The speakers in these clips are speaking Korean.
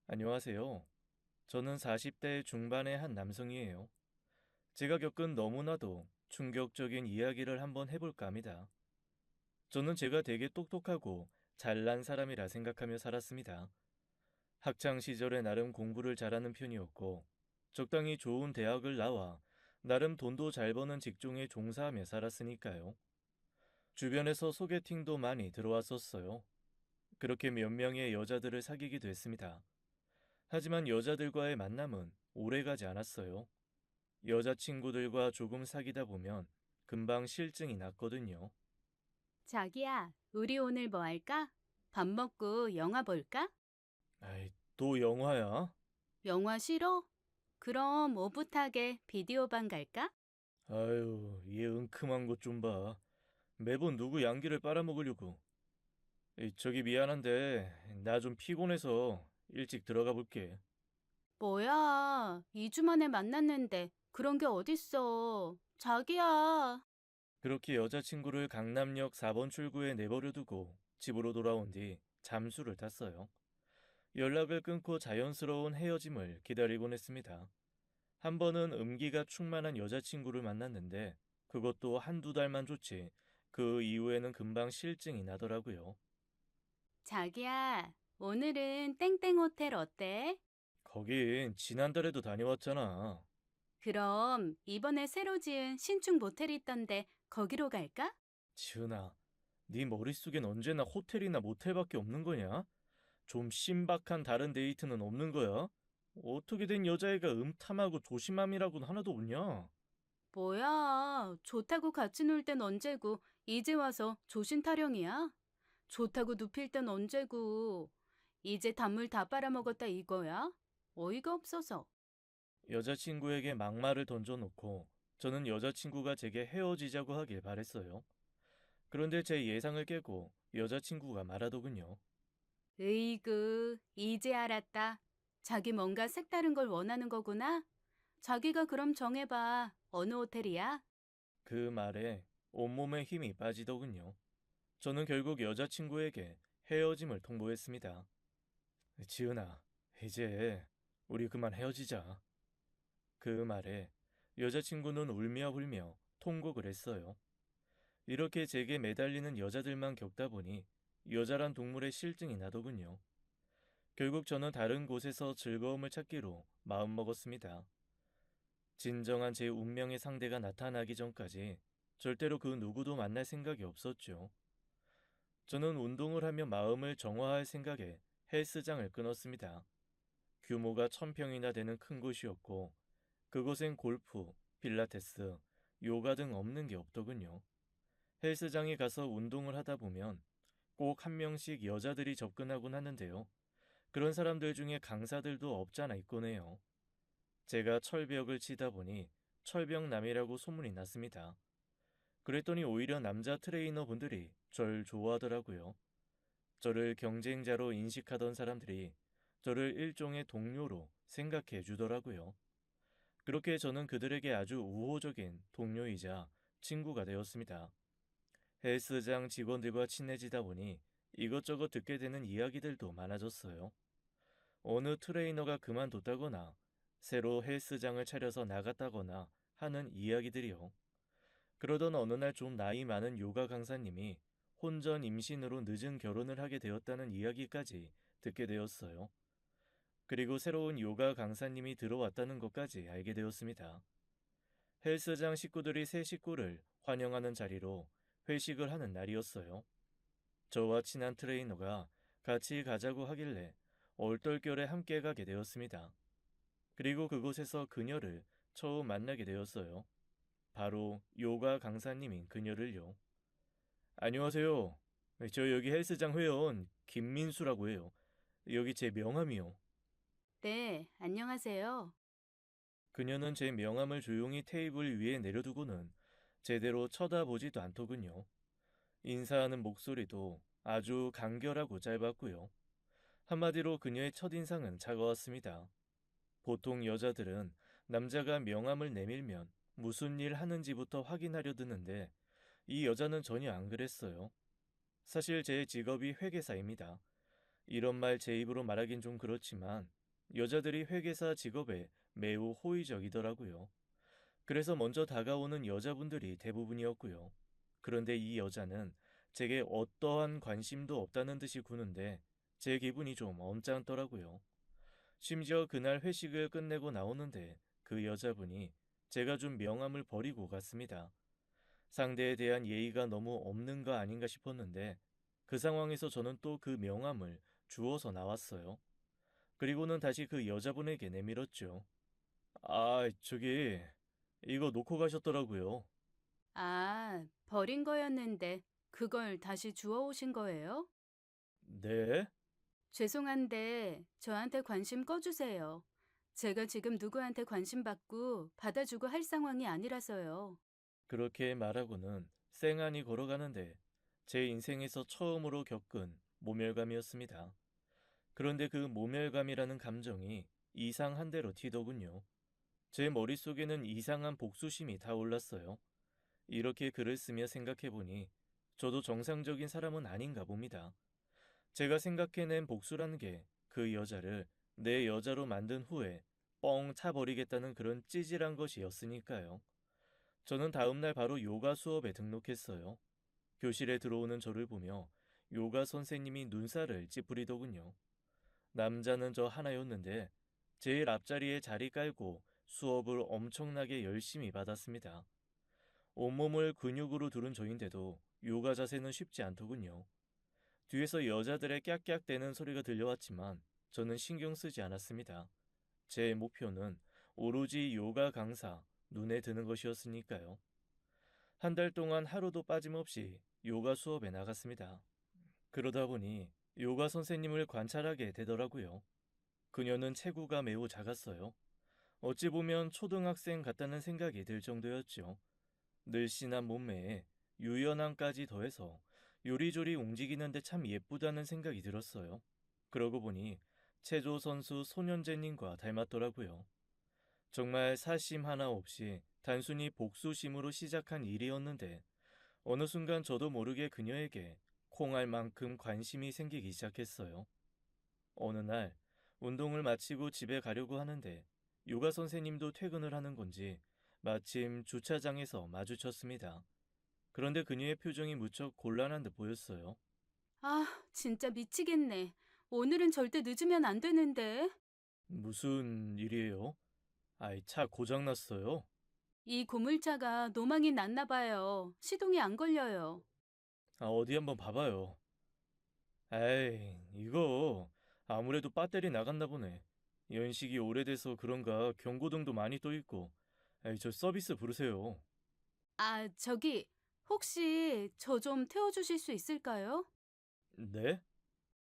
안녕하세요. 저는 40대 중반의 한 남성이에요. 제가 겪은 너무나도 충격적인 이야기를 한번 해볼까 합니다. 저는 제가 되게 똑똑하고 잘난 사람이라 생각하며 살았습니다. 학창 시절에 나름 공부를 잘하는 편이었고, 적당히 좋은 대학을 나와 나름 돈도 잘 버는 직종에 종사하며 살았으니까요. 주변에서 소개팅도 많이 들어왔었어요. 그렇게 몇 명의 여자들을 사귀기도 했습니다. 하지만 여자들과의 만남은 오래가지 않았어요. 여자친구들과 조금 사귀다 보면 금방 실증이 났거든요. 자기야, 우리 오늘 뭐 할까? 밥 먹고 영화 볼까? 아이, 또 영화야? 영화 싫어? 그럼 오붓하게 비디오방 갈까? 아유, 얘 은큼한 것 좀 봐. 매번 누구 양기를 빨아먹으려고. 저기 미안한데 나 좀 피곤해서 일찍 들어가 볼게. 뭐야, 2주 만에 만났는데 그런 게 어딨어. 자기야. 그렇게 여자친구를 강남역 4번 출구에 내버려 두고 집으로 돌아온 뒤 잠수를 탔어요. 연락을 끊고 자연스러운 헤어짐을 기다리곤 했습니다. 한 번은 음기가 충만한 여자친구를 만났는데 그것도 한두 달만 좋지 그 이후에는 금방 실증이 나더라고요. 자기야, 오늘은 땡땡 호텔 어때? 거긴 지난달에도 다녀왔잖아. 그럼 이번에 새로 지은 신축 모텔 있던데 거기로 갈까? 지은아, 네 머릿속엔 언제나 호텔이나 모텔밖에 없는 거냐? 좀 신박한 다른 데이트는 없는 거야? 어떻게 된 여자애가 음탐하고 조심함이라고는 하나도 없냐? 뭐야, 좋다고 같이 놀 땐 언제고 이제 와서 조신 타령이야? 좋다고 눕힐 땐 언제고 이제 단물 다 빨아먹었다 이거야? 어이가 없어서. 여자친구에게 막말을 던져놓고 저는 여자친구가 제게 헤어지자고 하길 바랬어요. 그런데 제 예상을 깨고 여자친구가 말하더군요. 으이그, 이제 알았다. 자기 뭔가 색다른 걸 원하는 거구나? 자기가 그럼 정해봐. 어느 호텔이야? 그 말에 온몸에 힘이 빠지더군요. 저는 결국 여자친구에게 헤어짐을 통보했습니다. 지은아, 이제 우리 그만 헤어지자. 그 말에 여자친구는 울며 불며 통곡을 했어요. 이렇게 제게 매달리는 여자들만 겪다 보니 여자란 동물의 실증이 나더군요. 결국 저는 다른 곳에서 즐거움을 찾기로 마음먹었습니다. 진정한 제 운명의 상대가 나타나기 전까지 절대로 그 누구도 만날 생각이 없었죠. 저는 운동을 하며 마음을 정화할 생각에 헬스장을 끊었습니다. 규모가 1000평이나 되는 큰 곳이었고 그곳엔 골프, 필라테스, 요가 등 없는 게 없더군요. 헬스장에 가서 운동을 하다 보면 꼭 한 명씩 여자들이 접근하곤 하는데요. 그런 사람들 중에 강사들도 없잖아 있곤 해요. 제가 철벽을 치다 보니 철벽남이라고 소문이 났습니다. 그랬더니 오히려 남자 트레이너 분들이 절 좋아하더라고요. 저를 경쟁자로 인식하던 사람들이 저를 일종의 동료로 생각해 주더라고요. 그렇게 저는 그들에게 아주 우호적인 동료이자 친구가 되었습니다. 헬스장 직원들과 친해지다 보니 이것저것 듣게 되는 이야기들도 많아졌어요. 어느 트레이너가 그만뒀다거나 새로 헬스장을 차려서 나갔다거나 하는 이야기들이요. 그러던 어느 날 좀 나이 많은 요가 강사님이 혼전 임신으로 늦은 결혼을 하게 되었다는 이야기까지 듣게 되었어요. 그리고 새로운 요가 강사님이 들어왔다는 것까지 알게 되었습니다. 헬스장 식구들이 새 식구를 환영하는 자리로 회식을 하는 날이었어요. 저와 친한 트레이너가 같이 가자고 하길래 얼떨결에 함께 가게 되었습니다. 그리고 그곳에서 그녀를 처음 만나게 되었어요. 바로 요가 강사님인 그녀를요. 안녕하세요. 저 여기 헬스장 회원 김민수라고 해요. 여기 제 명함이요. 네, 안녕하세요. 그녀는 제 명함을 조용히 테이블 위에 내려두고는 제대로 쳐다보지도 않더군요. 인사하는 목소리도 아주 간결하고 짧았고요. 한마디로 그녀의 첫인상은 차가웠습니다. 보통 여자들은 남자가 명함을 내밀면 무슨 일 하는지부터 확인하려 드는데 이 여자는 전혀 안 그랬어요. 사실 제 직업이 회계사입니다. 이런 말 제 입으로 말하긴 좀 그렇지만 여자들이 회계사 직업에 매우 호의적이더라고요. 그래서 먼저 다가오는 여자분들이 대부분이었고요. 그런데 이 여자는 제게 어떠한 관심도 없다는 듯이 구는데 제 기분이 좀 언짢더라고요. 심지어 그날 회식을 끝내고 나오는데 그 여자분이 제가 준 명함을 버리고 갔습니다. 상대에 대한 예의가 너무 없는 거 아닌가 싶었는데 그 상황에서 저는 또 그 명함을 주워서 나왔어요. 그리고는 다시 그 여자분에게 내밀었죠. 아, 저기 이거 놓고 가셨더라고요. 아, 버린 거였는데 그걸 다시 주워오신 거예요? 네? 죄송한데 저한테 관심 꺼주세요. 제가 지금 누구한테 관심 받고 받아주고 할 상황이 아니라서요. 그렇게 말하고는 쌩안이 걸어가는데 제 인생에서 처음으로 겪은 모멸감이었습니다. 그런데 그 모멸감이라는 감정이 이상한 대로 튀더군요. 제 머릿속에는 이상한 복수심이 타올랐어요. 이렇게 글을 쓰며 생각해보니 저도 정상적인 사람은 아닌가 봅니다. 제가 생각해낸 복수라는 게 그 여자를 내 여자로 만든 후에 뻥 차버리겠다는 그런 찌질한 것이었으니까요. 저는 다음날 바로 요가 수업에 등록했어요. 교실에 들어오는 저를 보며 요가 선생님이 눈살을 찌푸리더군요. 남자는 저 하나였는데 제일 앞자리에 자리 깔고 수업을 엄청나게 열심히 받았습니다. 온몸을 근육으로 두른 저인데도 요가 자세는 쉽지 않더군요. 뒤에서 여자들의 깍깍대는 소리가 들려왔지만 저는 신경 쓰지 않았습니다. 제 목표는 오로지 요가 강사, 눈에 드는 것이었으니까요. 한 달 동안 하루도 빠짐없이 요가 수업에 나갔습니다. 그러다 보니 요가 선생님을 관찰하게 되더라고요. 그녀는 체구가 매우 작았어요. 어찌 보면 초등학생 같다는 생각이 들 정도였죠. 늘씬한 몸매에 유연함까지 더해서 요리조리 움직이는데 참 예쁘다는 생각이 들었어요. 그러고 보니 체조 선수 손현재님과 닮았더라고요. 정말 사심 하나 없이 단순히 복수심으로 시작한 일이었는데 어느 순간 저도 모르게 그녀에게 콩알 만큼 관심이 생기기 시작했어요. 어느 날 운동을 마치고 집에 가려고 하는데 요가 선생님도 퇴근을 하는 건지 마침 주차장에서 마주쳤습니다. 그런데 그녀의 표정이 무척 곤란한 듯 보였어요. 아, 진짜 미치겠네. 오늘은 절대 늦으면 안 되는데. 무슨 일이에요? 아이, 차 고장났어요. 이 고물차가 노망이 났나 봐요. 시동이 안 걸려요. 아, 어디 한번 봐봐요. 에이, 이거 아무래도 배터리 나갔나 보네. 연식이 오래돼서 그런가 경고등도 많이 떠 있고. 에이, 저 서비스 부르세요. 아, 저기, 혹시 저 좀 태워주실 수 있을까요? 네?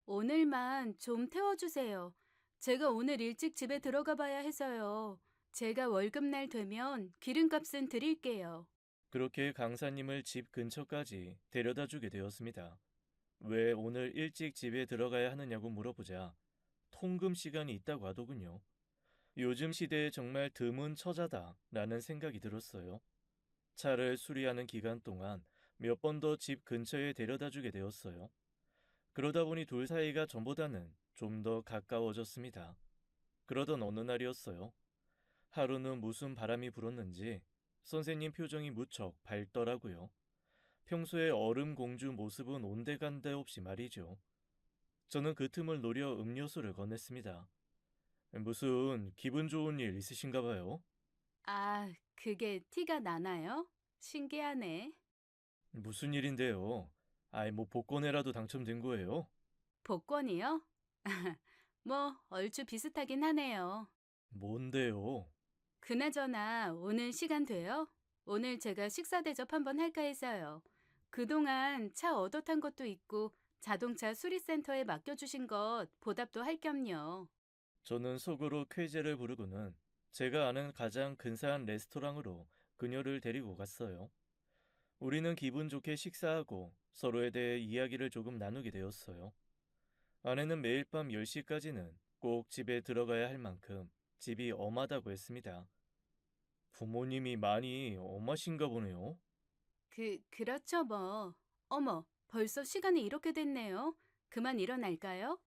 오늘만 좀 태워주세요. 제가 오늘 일찍 집에 들어가 봐야 해서요. 제가 월급날 되면 기름값은 드릴게요. 그렇게 강사님을 집 근처까지 데려다 주게 되었습니다. 왜 오늘 일찍 집에 들어가야 하느냐고 물어보자 통금 시간이 있다고 하더군요. 요즘 시대에 정말 드문 처자다라는 생각이 들었어요. 차를 수리하는 기간 동안 몇 번 더 집 근처에 데려다 주게 되었어요. 그러다 보니 둘 사이가 전보다는 좀 더 가까워졌습니다. 그러던 어느 날이었어요. 하루는 무슨 바람이 불었는지 선생님 표정이 무척 밝더라고요. 평소에 얼음 공주 모습은 온데간데 없이 말이죠. 저는 그 틈을 노려 음료수를 건넸습니다. 무슨 기분 좋은 일 있으신가 봐요? 아, 그게 티가 나나요? 신기하네. 무슨 일인데요? 아이, 뭐 복권에라도 당첨된 거예요? 복권이요? 뭐, 얼추 비슷하긴 하네요. 뭔데요? 그나저나 오늘 시간 돼요? 오늘 제가 식사 대접 한번 할까 해서요. 그동안 차 얻어 탄 것도 있고 자동차 수리센터에 맡겨주신 것 보답도 할 겸요. 저는 속으로 쾌재를 부르고는 제가 아는 가장 근사한 레스토랑으로 그녀를 데리고 갔어요. 우리는 기분 좋게 식사하고 서로에 대해 이야기를 조금 나누게 되었어요. 아내는 매일 밤 10시까지는 꼭 집에 들어가야 할 만큼 집이 엄하다고 했습니다. 부모님이 많이 엄하신가 보네요. 그렇죠 뭐. 어머, 벌써 시간이 이렇게 됐네요. 그만 일어날까요?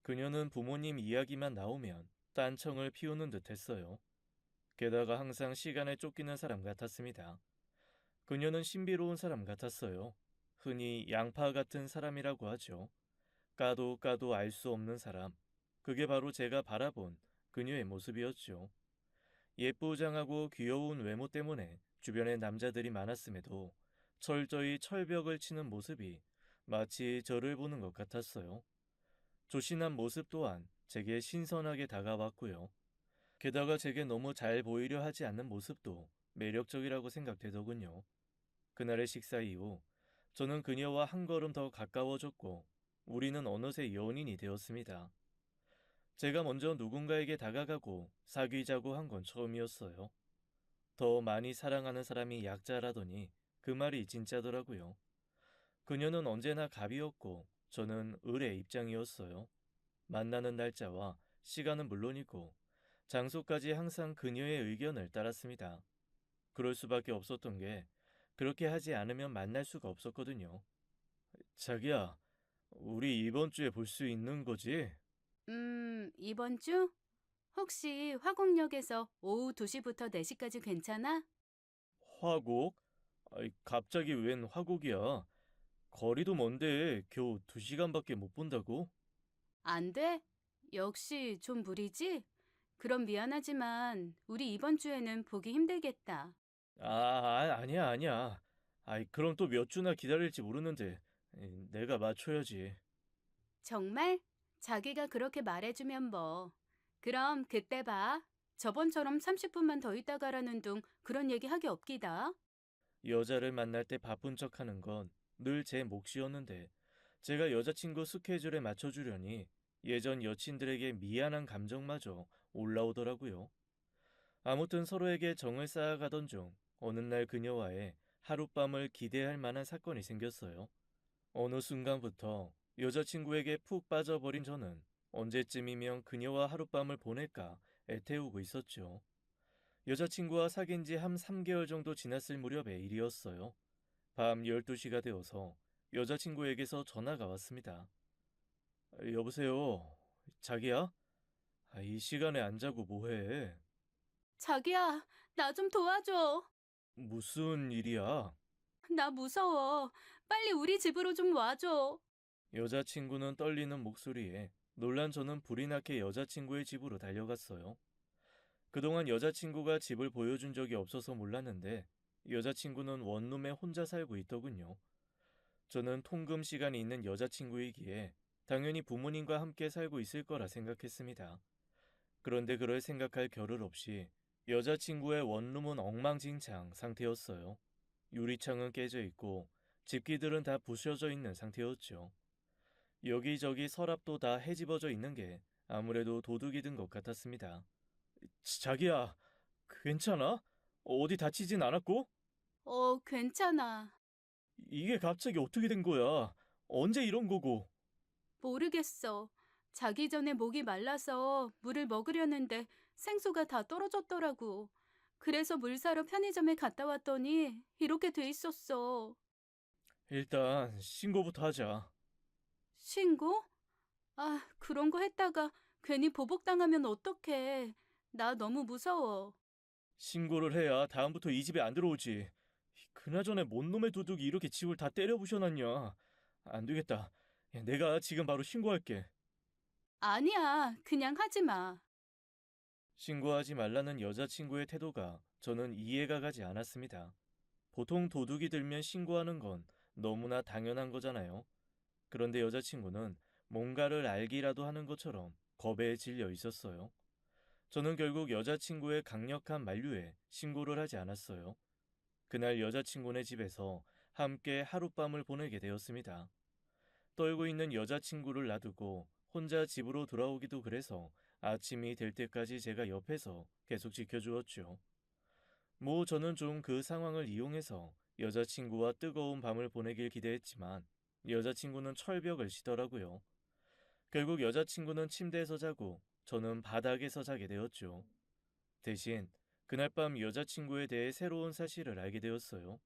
그녀는 부모님 이야기만 나오면 딴청을 피우는 듯 했어요. 게다가 항상 시간에 쫓기는 사람 같았습니다. 그녀는 신비로운 사람 같았어요. 흔히 양파 같은 사람이라고 하죠. 까도 까도 알 수 없는 사람. 그게 바로 제가 바라본 그녀의 모습이었죠. 예쁘장하고 귀여운 외모 때문에 주변에 남자들이 많았음에도 철저히 철벽을 치는 모습이 마치 저를 보는 것 같았어요. 조신한 모습 또한 제게 신선하게 다가왔고요. 게다가 제게 너무 잘 보이려 하지 않는 모습도 매력적이라고 생각되더군요. 그날의 식사 이후 저는 그녀와 한 걸음 더 가까워졌고 우리는 어느새 연인이 되었습니다. 제가 먼저 누군가에게 다가가고 사귀자고 한 건 처음이었어요. 더 많이 사랑하는 사람이 약자라더니 그 말이 진짜더라고요. 그녀는 언제나 갑이었고 저는 을의 입장이었어요. 만나는 날짜와 시간은 물론이고 장소까지 항상 그녀의 의견을 따랐습니다. 그럴 수밖에 없었던 게 그렇게 하지 않으면 만날 수가 없었거든요. 자기야, 우리 이번 주에 볼 수 있는 거지? 이번 주? 혹시 화곡역에서 오후 2시부터 4시까지 괜찮아? 화곡? 아이, 갑자기 웬 화곡이야? 거리도 먼데 겨우 2시간밖에 못 본다고? 안 돼? 역시 좀 무리지? 그럼 미안하지만 우리 이번 주에는 보기 힘들겠다. 아니야, 아니야. 아이, 그럼 또 몇 주나 기다릴지 모르는데 내가 맞춰야지. 정말? 자기가 그렇게 말해주면 뭐. 그럼 그때 봐. 저번처럼 30분만 더 있다 가라는 둥 그런 얘기 하기 없기다. 여자를 만날 때 바쁜 척하는 건 늘 제 몫이었는데 제가 여자친구 스케줄에 맞춰주려니 예전 여친들에게 미안한 감정마저 올라오더라고요. 아무튼 서로에게 정을 쌓아가던 중 어느 날 그녀와의 하룻밤을 기대할 만한 사건이 생겼어요. 어느 순간부터 여자친구에게 푹 빠져버린 저는 언제쯤이면 그녀와 하룻밤을 보낼까 애태우고 있었죠. 여자친구와 사귄 지 한 3개월 정도 지났을 무렵의 일이었어요. 밤 12시가 되어서 여자친구에게서 전화가 왔습니다. 여보세요. 자기야? 이 시간에 안 자고 뭐해? 자기야, 나 좀 도와줘. 무슨 일이야? 나 무서워. 빨리 우리 집으로 좀 와줘. 여자친구는 떨리는 목소리에 놀란 저는 불이 나게 여자친구의 집으로 달려갔어요. 그동안 여자친구가 집을 보여준 적이 없어서 몰랐는데 여자친구는 원룸에 혼자 살고 있더군요. 저는 통금 시간이 있는 여자친구이기에 당연히 부모님과 함께 살고 있을 거라 생각했습니다. 그런데 그럴 생각할 겨를 없이 여자친구의 원룸은 엉망진창 상태였어요. 유리창은 깨져 있고 집기들은 다 부셔져 있는 상태였죠. 여기저기 서랍도 다 헤집어져 있는 게 아무래도 도둑이 든 것 같았습니다. 자기야, 괜찮아? 어디 다치진 않았고? 괜찮아. 이게 갑자기 어떻게 된 거야? 언제 이런 거고? 모르겠어. 자기 전에 목이 말라서 물을 먹으려는데 생수가 다 떨어졌더라고. 그래서 물 사러 편의점에 갔다 왔더니 이렇게 돼 있었어. 일단 신고부터 하자. 신고? 아, 그런 거 했다가 괜히 보복당하면 어떡해. 나 너무 무서워. 신고를 해야 다음부터 이 집에 안 들어오지. 그나저나 뭔 놈의 도둑이 이렇게 집을 다 때려 부셔놨냐? 안 되겠다. 내가 지금 바로 신고할게. 아니야, 그냥 하지 마. 신고하지 말라는 여자친구의 태도가 저는 이해가 가지 않았습니다. 보통 도둑이 들면 신고하는 건 너무나 당연한 거잖아요. 그런데 여자친구는 뭔가를 알기라도 하는 것처럼 겁에 질려 있었어요. 저는 결국 여자친구의 강력한 만류에 신고를 하지 않았어요. 그날 여자친구네 집에서 함께 하룻밤을 보내게 되었습니다. 떨고 있는 여자친구를 놔두고 혼자 집으로 돌아오기도 그래서 아침이 될 때까지 제가 옆에서 계속 지켜주었죠. 저는 좀 그 상황을 이용해서 여자친구와 뜨거운 밤을 보내길 기대했지만 여자친구는 철벽을 치더라고요. 결국 여자친구는 침대에서 자고 저는 바닥에서 자게 되었죠. 대신 그날 밤 여자친구에 대해 새로운 사실을 알게 되었어요.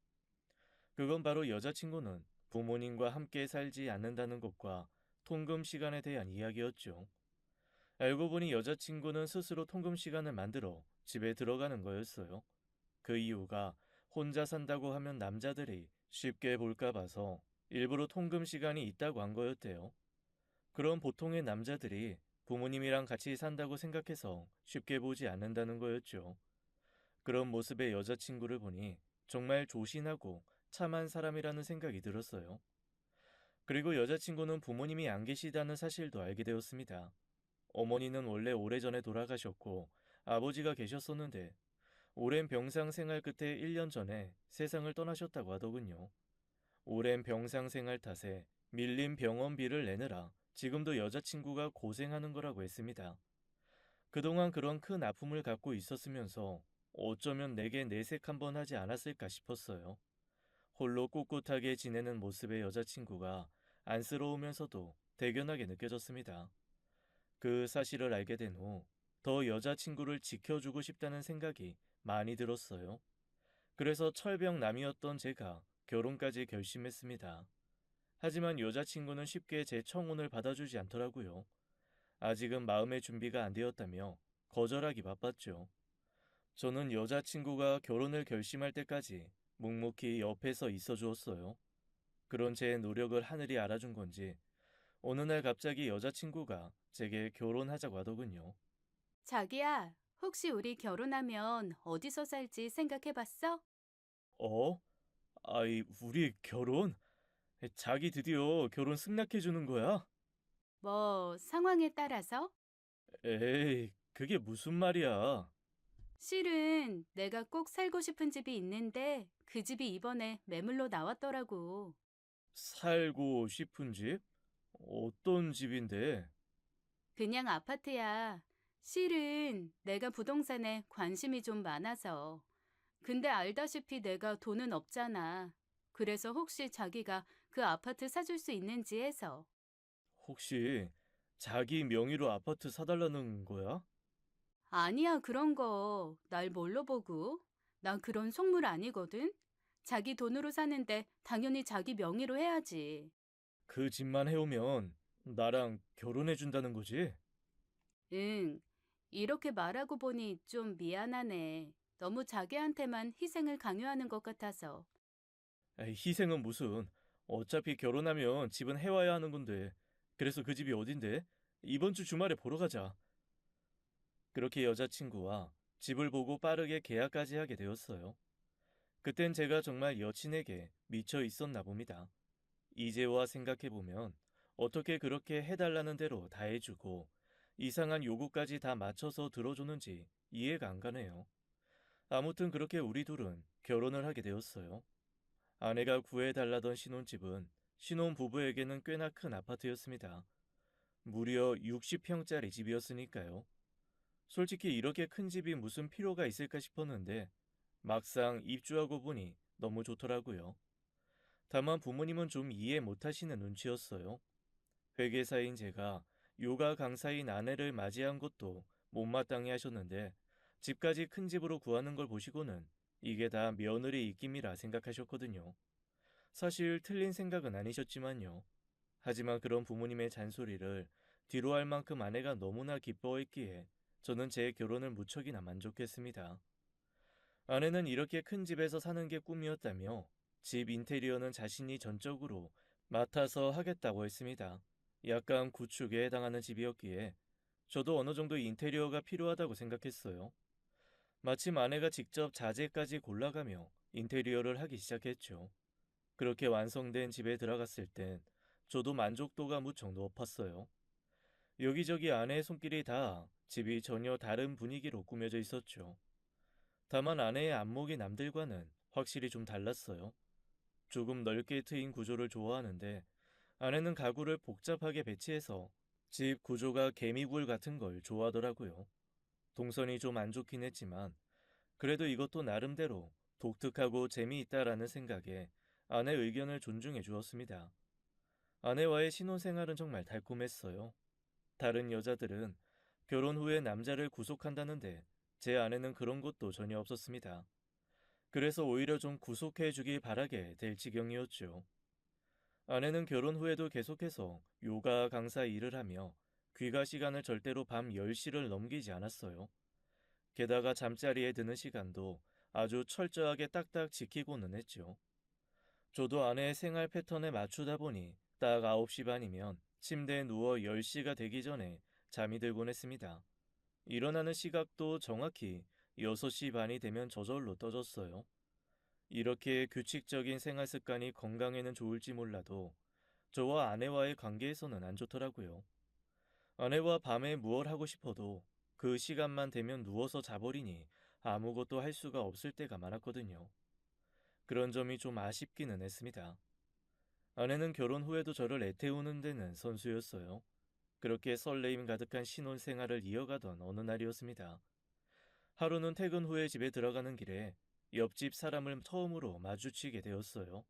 그건 바로 여자친구는 부모님과 함께 살지 않는다는 것과 통금 시간에 대한 이야기였죠. 알고 보니 여자친구는 스스로 통금 시간을 만들어 집에 들어가는 거였어요. 그 이유가 혼자 산다고 하면 남자들이 쉽게 볼까 봐서 일부러 통금 시간이 있다고 한 거였대요. 그럼 보통의 남자들이 부모님이랑 같이 산다고 생각해서 쉽게 보지 않는다는 거였죠. 그런 모습의 여자친구를 보니 정말 조신하고 참한 사람이라는 생각이 들었어요. 그리고 여자친구는 부모님이 안 계시다는 사실도 알게 되었습니다. 어머니는 원래 오래전에 돌아가셨고 아버지가 계셨었는데 오랜 병상 생활 끝에 1년 전에 세상을 떠나셨다고 하더군요. 오랜 병상 생활 탓에 밀린 병원비를 내느라 지금도 여자친구가 고생하는 거라고 했습니다. 그동안 그런 큰 아픔을 갖고 있었으면서 어쩌면 내게 내색 한번 하지 않았을까 싶었어요. 홀로 꿋꿋하게 지내는 모습의 여자친구가 안쓰러우면서도 대견하게 느껴졌습니다. 그 사실을 알게 된 후 더 여자친구를 지켜주고 싶다는 생각이 많이 들었어요. 그래서 철벽남이었던 제가 결혼까지 결심했습니다. 하지만 여자친구는 쉽게 제 청혼을 받아주지 않더라고요. 아직은 마음의 준비가 안 되었다며 거절하기 바빴죠. 저는 여자친구가 결혼을 결심할 때까지 묵묵히 옆에서 있어 주었어요. 그런 제 노력을 하늘이 알아준 건지 어느 날 갑자기 여자친구가 제게 결혼하자고 하더군요. 자기야, 혹시 우리 결혼하면 어디서 살지 생각해 봤어? 어? 아이, 우리 결혼? 자기 드디어 결혼 승낙해 주는 거야? 뭐, 상황에 따라서? 에이, 그게 무슨 말이야? 실은 내가 꼭 살고 싶은 집이 있는데 그 집이 이번에 매물로 나왔더라고. 살고 싶은 집? 어떤 집인데? 그냥 아파트야. 실은 내가 부동산에 관심이 좀 많아서. 근데 알다시피 내가 돈은 없잖아. 그래서 혹시 자기가 그 아파트 사줄 수 있는지 해서. 혹시 자기 명의로 아파트 사달라는 거야? 아니야, 그런 거. 날 뭘로 보고? 난 그런 속물 아니거든. 자기 돈으로 사는데 당연히 자기 명의로 해야지. 그 집만 해오면 나랑 결혼해 준다는 거지? 응. 이렇게 말하고 보니 좀 미안하네. 너무 자기한테만 희생을 강요하는 것 같아서. 에이, 희생은 무슨. 어차피 결혼하면 집은 해와야 하는 건데. 그래서 그 집이 어딘데? 이번 주 주말에 보러 가자. 그렇게 여자친구와 집을 보고 빠르게 계약까지 하게 되었어요. 그땐 제가 정말 여친에게 미쳐 있었나 봅니다. 이제와 생각해보면 어떻게 그렇게 해달라는 대로 다 해주고 이상한 요구까지 다 맞춰서 들어주는지 이해가 안 가네요. 아무튼 그렇게 우리 둘은 결혼을 하게 되었어요. 아내가 구해달라던 신혼집은 신혼부부에게는 꽤나 큰 아파트였습니다. 무려 60평짜리 집이었으니까요. 솔직히 이렇게 큰 집이 무슨 필요가 있을까 싶었는데 막상 입주하고 보니 너무 좋더라고요. 다만 부모님은 좀 이해 못하시는 눈치였어요. 회계사인 제가 요가 강사인 아내를 맞이한 것도 못마땅해 하셨는데 집까지 큰 집으로 구하는 걸 보시고는 이게 다 며느리 입김이라 생각하셨거든요. 사실 틀린 생각은 아니셨지만요. 하지만 그런 부모님의 잔소리를 뒤로 할 만큼 아내가 너무나 기뻐했기에 저는 제 결혼을 무척이나 만족했습니다. 아내는 이렇게 큰 집에서 사는 게 꿈이었다며 집 인테리어는 자신이 전적으로 맡아서 하겠다고 했습니다. 약간 구축에 해당하는 집이었기에 저도 어느 정도 인테리어가 필요하다고 생각했어요. 마침 아내가 직접 자재까지 골라가며 인테리어를 하기 시작했죠. 그렇게 완성된 집에 들어갔을 땐 저도 만족도가 무척 높았어요. 여기저기 아내의 손길이 다 집이 전혀 다른 분위기로 꾸며져 있었죠. 다만 아내의 안목이 남들과는 확실히 좀 달랐어요. 조금 넓게 트인 구조를 좋아하는데 아내는 가구를 복잡하게 배치해서 집 구조가 개미굴 같은 걸 좋아하더라고요. 동선이 좀 안 좋긴 했지만 그래도 이것도 나름대로 독특하고 재미있다라는 생각에 아내 의견을 존중해 주었습니다. 아내와의 신혼생활은 정말 달콤했어요. 다른 여자들은 결혼 후에 남자를 구속한다는데 제 아내는 그런 것도 전혀 없었습니다. 그래서 오히려 좀 구속해 주길 바라게 될 지경이었죠. 아내는 결혼 후에도 계속해서 요가 강사 일을 하며 귀가 시간을 절대로 밤 10시를 넘기지 않았어요. 게다가 잠자리에 드는 시간도 아주 철저하게 딱딱 지키고는 했죠. 저도 아내의 생활 패턴에 맞추다 보니 딱 9시 반이면 침대에 누워 10시가 되기 전에 잠이 들곤 했습니다. 일어나는 시각도 정확히 6시 반이 되면 저절로 떠졌어요. 이렇게 규칙적인 생활 습관이 건강에는 좋을지 몰라도 저와 아내와의 관계에서는 안 좋더라고요. 아내와 밤에 무얼 하고 싶어도 그 시간만 되면 누워서 자버리니 아무것도 할 수가 없을 때가 많았거든요. 그런 점이 좀 아쉽기는 했습니다. 아내는 결혼 후에도 저를 애태우는 데는 선수였어요. 그렇게 설레임 가득한 신혼 생활을 이어가던 어느 날이었습니다. 하루는 퇴근 후에 집에 들어가는 길에 옆집 사람을 처음으로 마주치게 되었어요.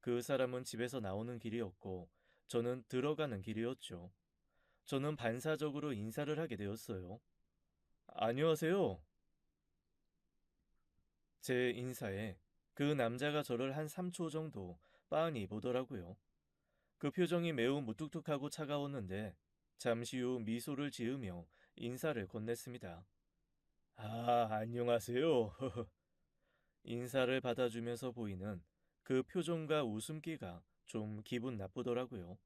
그 사람은 집에서 나오는 길이었고 저는 들어가는 길이었죠. 저는 반사적으로 인사를 하게 되었어요. 안녕하세요. 제 인사에 그 남자가 저를 한 3초 정도 빤히 보더라고요. 그 표정이 매우 무뚝뚝하고 차가웠는데 잠시 후 미소를 지으며 인사를 건넸습니다. 아, 안녕하세요. 인사를 받아주면서 보이는 그 표정과 웃음기가 좀 기분 나쁘더라고요.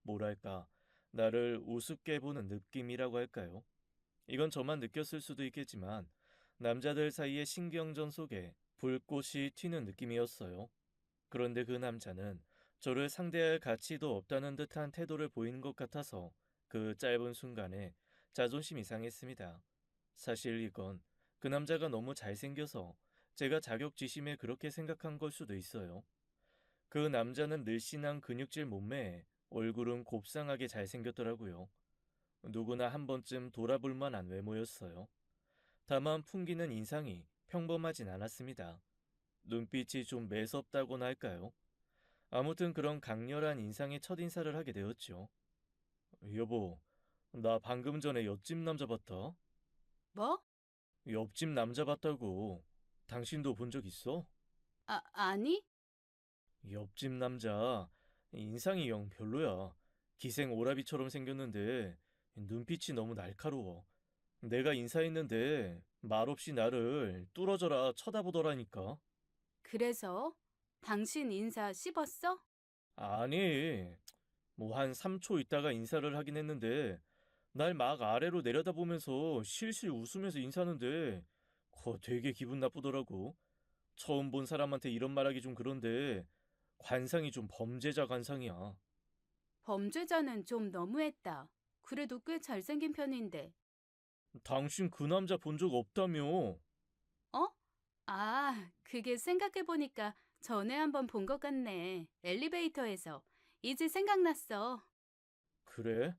뭐랄까, 나를 우습게 보는 느낌이라고 할까요? 이건 저만 느꼈을 수도 있겠지만 남자들 사이의 신경전 속에 불꽃이 튀는 느낌이었어요. 그런데 그 남자는 저를 상대할 가치도 없다는 듯한 태도를 보이는 것 같아서 그 짧은 순간에 자존심이 상했습니다. 사실 이건 그 남자가 너무 잘생겨서 제가 자격지심에 그렇게 생각한 걸 수도 있어요. 그 남자는 늘씬한 근육질 몸매에 얼굴은 곱상하게 잘생겼더라고요. 누구나 한 번쯤 돌아볼 만한 외모였어요. 다만 풍기는 인상이 평범하진 않았습니다. 눈빛이 좀 매섭다고나 할까요? 아무튼 그런 강렬한 인상의 첫인사를 하게 되었죠. 여보, 나 방금 전에 옆집 남자 봤다. 뭐? 옆집 남자 봤다고. 당신도 본 적 있어? 아니? 옆집 남자 인상이 영 별로야. 기생 오라비처럼 생겼는데 눈빛이 너무 날카로워. 내가 인사했는데 말없이 나를 뚫어져라 쳐다보더라니까. 그래서 당신 인사 씹었어? 아니, 뭐 한 3초 있다가 인사를 하긴 했는데 날 막 아래로 내려다보면서 실실 웃으면서 인사하는데 되게 기분 나쁘더라고. 처음 본 사람한테 이런 말하기 좀 그런데 관상이 좀 범죄자 관상이야. 범죄자는 좀 너무했다. 그래도 꽤 잘생긴 편인데. 당신 그 남자 본 적 없다며? 어? 그게 생각해보니까 전에 한번 본 것 같네. 엘리베이터에서. 이제 생각났어. 그래?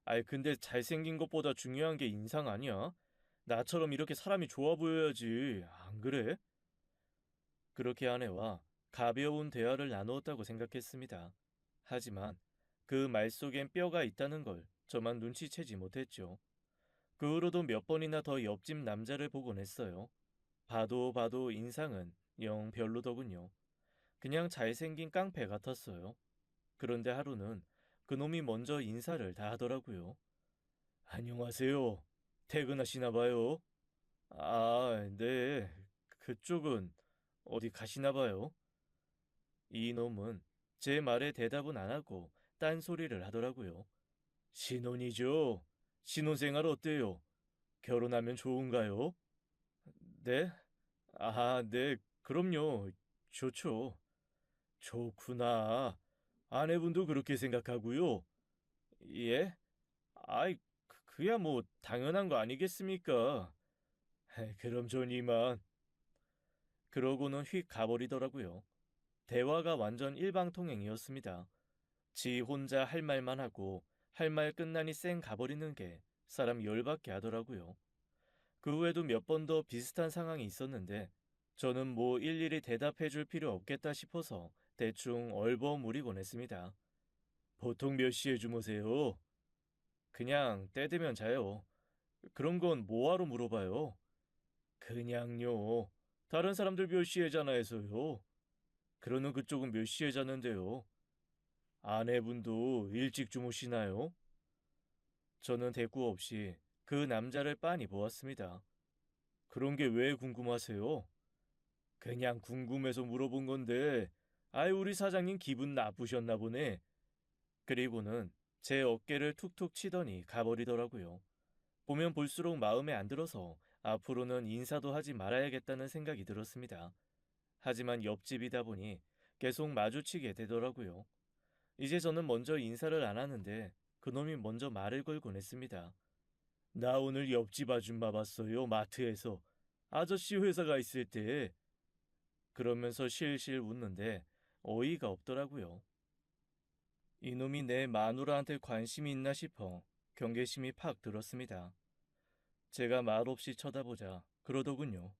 아이 근데 잘생긴 것보다 중요한 게 인상 아니야? 나처럼 이렇게 사람이 좋아 보여야지. 안 그래? 그렇게 아내와 가벼운 대화를 나누었다고 생각했습니다. 하지만 그 말 속엔 뼈가 있다는 걸 저만 눈치채지 못했죠. 그 후로도 몇 번이나 더 옆집 남자를 보곤 했어요. 봐도 봐도 인상은 영 별로더군요. 그냥 잘생긴 깡패 같았어요. 그런데 하루는 그놈이 먼저 인사를 다 하더라고요. 안녕하세요. 퇴근하시나 봐요. 아, 네. 그쪽은 어디 가시나 봐요. 이놈은 제 말에 대답은 안 하고 딴소리를 하더라고요. 신혼이죠. 신혼생활 어때요? 결혼하면 좋은가요? 네? 아, 네. 그럼요. 좋죠. 좋구나. 아내분도 그렇게 생각하고요. 예? 아이, 그야 뭐 당연한 거 아니겠습니까? 그럼 전 이만. 그러고는 휙 가버리더라고요. 대화가 완전 일방통행이었습니다. 지 혼자 할 말만 하고 할 말 끝나니 쌩 가버리는 게 사람 열받게 하더라고요. 그 후에도 몇 번 더 비슷한 상황이 있었는데 저는 뭐 일일이 대답해 줄 필요 없겠다 싶어서 대충 얼버무리곤 했습니다. 보통 몇 시에 주무세요? 그냥 때 되면 자요. 그런 건 뭐하러 물어봐요? 그냥요. 다른 사람들 몇 시에 자나 해서요. 그러는 그쪽은 몇 시에 자는데요? 아내분도 일찍 주무시나요? 저는 대꾸 없이 그 남자를 빤히 보았습니다. 그런 게 왜 궁금하세요? 그냥 궁금해서 물어본 건데, 아이, 우리 사장님 기분 나쁘셨나 보네. 그리고는 제 어깨를 툭툭 치더니 가버리더라고요. 보면 볼수록 마음에 안 들어서 앞으로는 인사도 하지 말아야겠다는 생각이 들었습니다. 하지만 옆집이다 보니 계속 마주치게 되더라고요. 이제 저는 먼저 인사를 안 하는데 그놈이 먼저 말을 걸곤 했습니다. 나 오늘 옆집 아줌마 봤어요, 마트에서. 아저씨 회사가 있을 때. 그러면서 실실 웃는데 어이가 없더라고요. 이놈이 내 마누라한테 관심이 있나 싶어 경계심이 팍 들었습니다. 제가 말없이 쳐다보자 그러더군요.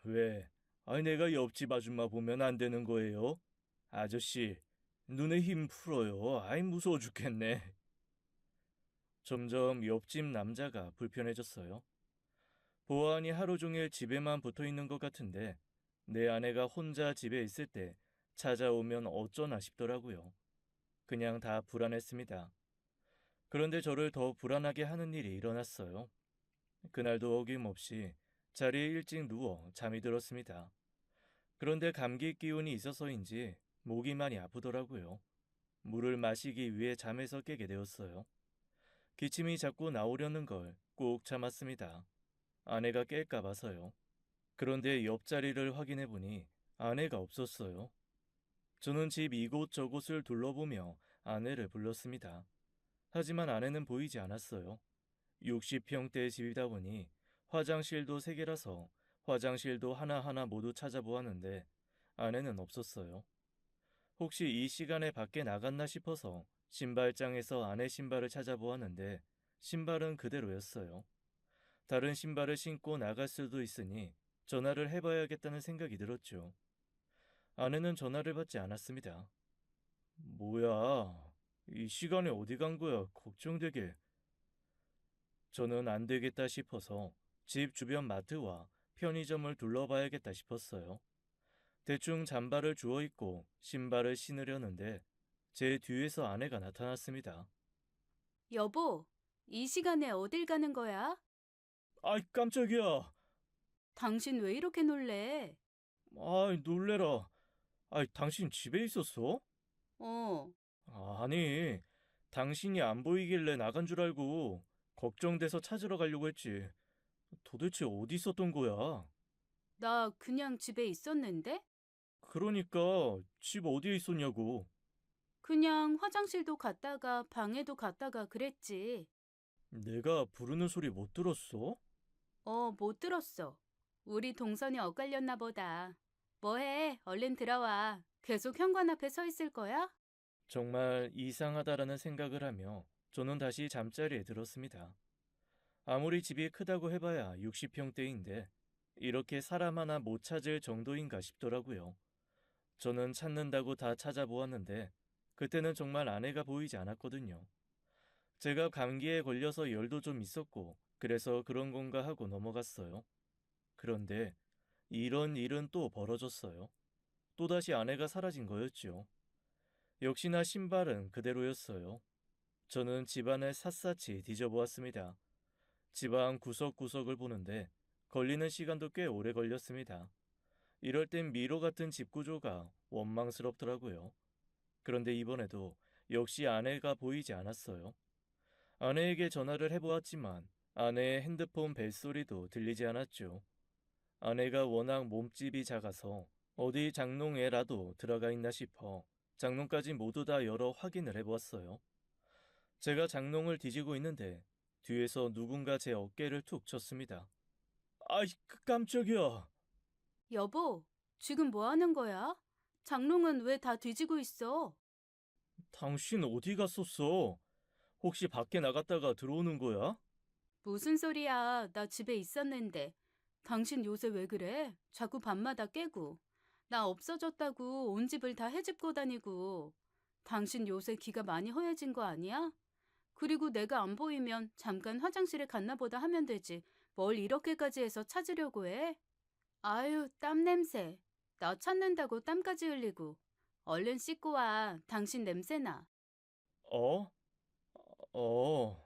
왜? 아니 내가 옆집 아줌마 보면 안 되는 거예요? 아저씨, 눈에 힘 풀어요. 아이 무서워 죽겠네. 점점 옆집 남자가 불편해졌어요. 보아하니 하루 종일 집에만 붙어 있는 것 같은데 내 아내가 혼자 집에 있을 때 찾아오면 어쩌나 싶더라고요. 그냥 다 불안했습니다. 그런데 저를 더 불안하게 하는 일이 일어났어요. 그날도 어김없이 자리에 일찍 누워 잠이 들었습니다. 그런데 감기 기운이 있어서인지 목이 많이 아프더라고요. 물을 마시기 위해 잠에서 깨게 되었어요. 기침이 자꾸 나오려는 걸 꾹 참았습니다. 아내가 깰까 봐서요. 그런데 옆자리를 확인해 보니 아내가 없었어요. 저는 집 이곳저곳을 둘러보며 아내를 불렀습니다. 하지만 아내는 보이지 않았어요. 60평대 집이다 보니 화장실도 3개라서 화장실도 하나하나 모두 찾아보았는데 아내는 없었어요. 혹시 이 시간에 밖에 나갔나 싶어서 신발장에서 아내 신발을 찾아보았는데 신발은 그대로였어요. 다른 신발을 신고 나갈 수도 있으니 전화를 해봐야겠다는 생각이 들었죠. 아내는 전화를 받지 않았습니다. 뭐야, 이 시간에 어디 간 거야, 걱정되게. 저는 안 되겠다 싶어서 집 주변 마트와 편의점을 둘러봐야겠다 싶었어요. 대충 잠바를 주워 입고 신발을 신으려는데 제 뒤에서 아내가 나타났습니다. 여보, 이 시간에 어딜 가는 거야? 아이, 깜짝이야. 당신 왜 이렇게 놀래? 아이, 놀래라. 아이, 당신 집에 있었어? 어, 아니, 당신이 안 보이길래 나간 줄 알고 걱정돼서 찾으러 가려고 했지. 도대체 어디 있었던 거야? 나 그냥 집에 있었는데? 그러니까 집 어디에 있었냐고. 그냥 화장실도 갔다가 방에도 갔다가 그랬지. 내가 부르는 소리 못 들었어? 못 들었어. 우리 동선이 엇갈렸나 보다. 뭐해? 얼른 들어와. 계속 현관 앞에 서 있을 거야? 정말 이상하다라는 생각을 하며 저는 다시 잠자리에 들었습니다. 아무리 집이 크다고 해봐야 60평대인데 이렇게 사람 하나 못 찾을 정도인가 싶더라고요. 저는 찾는다고 다 찾아보았는데 그때는 정말 아내가 보이지 않았거든요. 제가 감기에 걸려서 열도 좀 있었고 그래서 그런 건가 하고 넘어갔어요. 그런데 이런 일은 또 벌어졌어요. 또다시 아내가 사라진 거였죠. 역시나 신발은 그대로였어요. 저는 집안을 샅샅이 뒤져보았습니다. 집안 구석구석을 보는데 걸리는 시간도 꽤 오래 걸렸습니다. 이럴 땐 미로 같은 집 구조가 원망스럽더라고요. 그런데 이번에도 역시 아내가 보이지 않았어요. 아내에게 전화를 해보았지만 아내의 핸드폰 벨소리도 들리지 않았죠. 아내가 워낙 몸집이 작아서 어디 장롱에라도 들어가 있나 싶어 장롱까지 모두 다 열어 확인을 해보았어요. 제가 장롱을 뒤지고 있는데 뒤에서 누군가 제 어깨를 툭 쳤습니다. 아이, 깜짝이야. 여보, 지금 뭐 하는 거야? 장롱은 왜 다 뒤지고 있어? 당신 어디 갔었어? 혹시 밖에 나갔다가 들어오는 거야? 무슨 소리야? 나 집에 있었는데. 당신 요새 왜 그래? 자꾸 밤마다 깨고. 나 없어졌다고 온 집을 다 헤집고 다니고. 당신 요새 기가 많이 허해진 거 아니야? 그리고 내가 안 보이면 잠깐 화장실에 갔나 보다 하면 되지. 뭘 이렇게까지 해서 찾으려고 해? 아유, 땀 냄새. 나 찾는다고 땀까지 흘리고. 얼른 씻고 와. 당신 냄새나. 어? 어.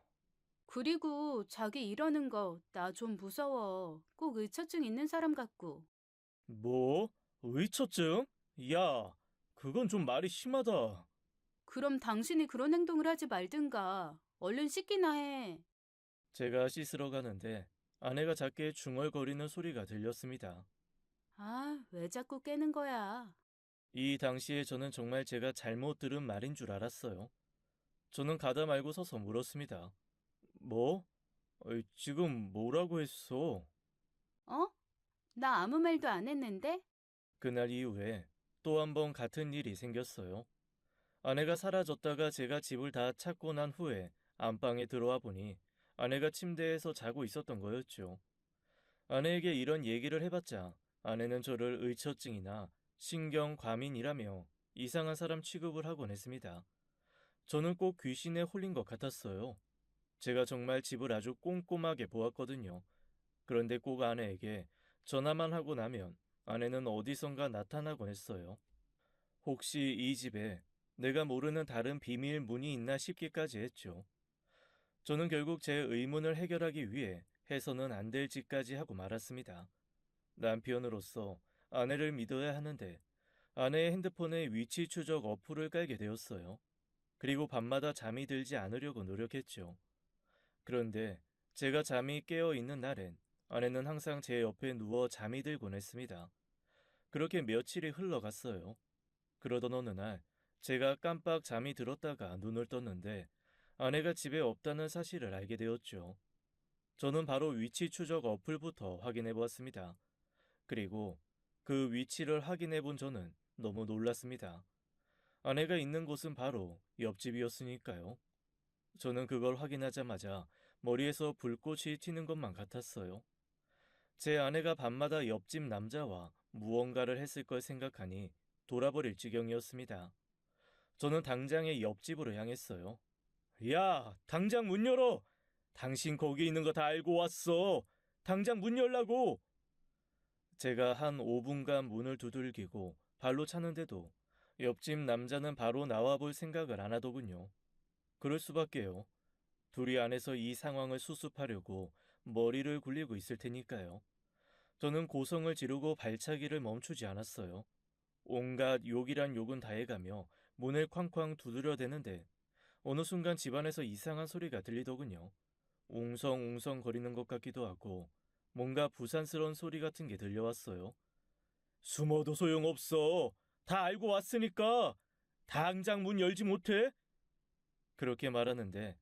그리고 자기 이러는 거 나 좀 무서워. 꼭 의처증 있는 사람 같고. 뭐? 의처증? 야, 그건 좀 말이 심하다. 그럼 당신이 그런 행동을 하지 말든가. 얼른 씻기나 해. 제가 씻으러 가는데 아내가 작게 중얼거리는 소리가 들렸습니다. 아, 왜 자꾸 깨는 거야? 이 당시에 저는 정말 제가 잘못 들은 말인 줄 알았어요. 저는 가다 말고 서서 물었습니다. 뭐? 지금 뭐라고 했어? 어? 나 아무 말도 안 했는데? 그날 이후에 또 한 번 같은 일이 생겼어요. 아내가 사라졌다가 제가 집을 다 찾고 난 후에 안방에 들어와 보니 아내가 침대에서 자고 있었던 거였죠. 아내에게 이런 얘기를 해봤자 아내는 저를 의처증이나 신경과민이라며 이상한 사람 취급을 하곤 했습니다. 저는 꼭 귀신에 홀린 것 같았어요. 제가 정말 집을 아주 꼼꼼하게 보았거든요. 그런데 꼭 아내에게 전화만 하고 나면 아내는 어디선가 나타나곤 했어요. 혹시 이 집에 내가 모르는 다른 비밀 문이 있나 싶기까지 했죠. 저는 결국 제 의문을 해결하기 위해 해서는 안 될 짓까지 하고 말았습니다. 남편으로서 아내를 믿어야 하는데 아내의 핸드폰에 위치 추적 어플을 깔게 되었어요. 그리고 밤마다 잠이 들지 않으려고 노력했죠. 그런데 제가 잠이 깨어 있는 날엔 아내는 항상 제 옆에 누워 잠이 들곤 했습니다. 그렇게 며칠이 흘러갔어요. 그러던 어느 날 제가 깜빡 잠이 들었다가 눈을 떴는데 아내가 집에 없다는 사실을 알게 되었죠. 저는 바로 위치 추적 어플부터 확인해 보았습니다. 그리고 그 위치를 확인해 본 저는 너무 놀랐습니다. 아내가 있는 곳은 바로 옆집이었으니까요. 저는 그걸 확인하자마자 머리에서 불꽃이 튀는 것만 같았어요. 제 아내가 밤마다 옆집 남자와 무언가를 했을 걸 생각하니 돌아버릴 지경이었습니다. 저는 당장에 옆집으로 향했어요. 야, 당장 문 열어! 당신 거기 있는 거 다 알고 왔어! 당장 문 열라고! 제가 한 5분간 문을 두들기고 발로 차는데도 옆집 남자는 바로 나와 볼 생각을 안 하더군요. 그럴 수밖에요. 둘이 안에서 이 상황을 수습하려고 머리를 굴리고 있을 테니까요. 저는 고성을 지르고 발차기를 멈추지 않았어요. 온갖 욕이란 욕은 다 해가며 문을 쾅쾅 두드려대는데 어느 순간 집안에서 이상한 소리가 들리더군요. 웅성웅성 거리는 것 같기도 하고 뭔가 부산스러운 소리 같은 게 들려왔어요. 숨어도 소용없어. 다 알고 왔으니까 당장 문 열지 못해? 그렇게 말하는데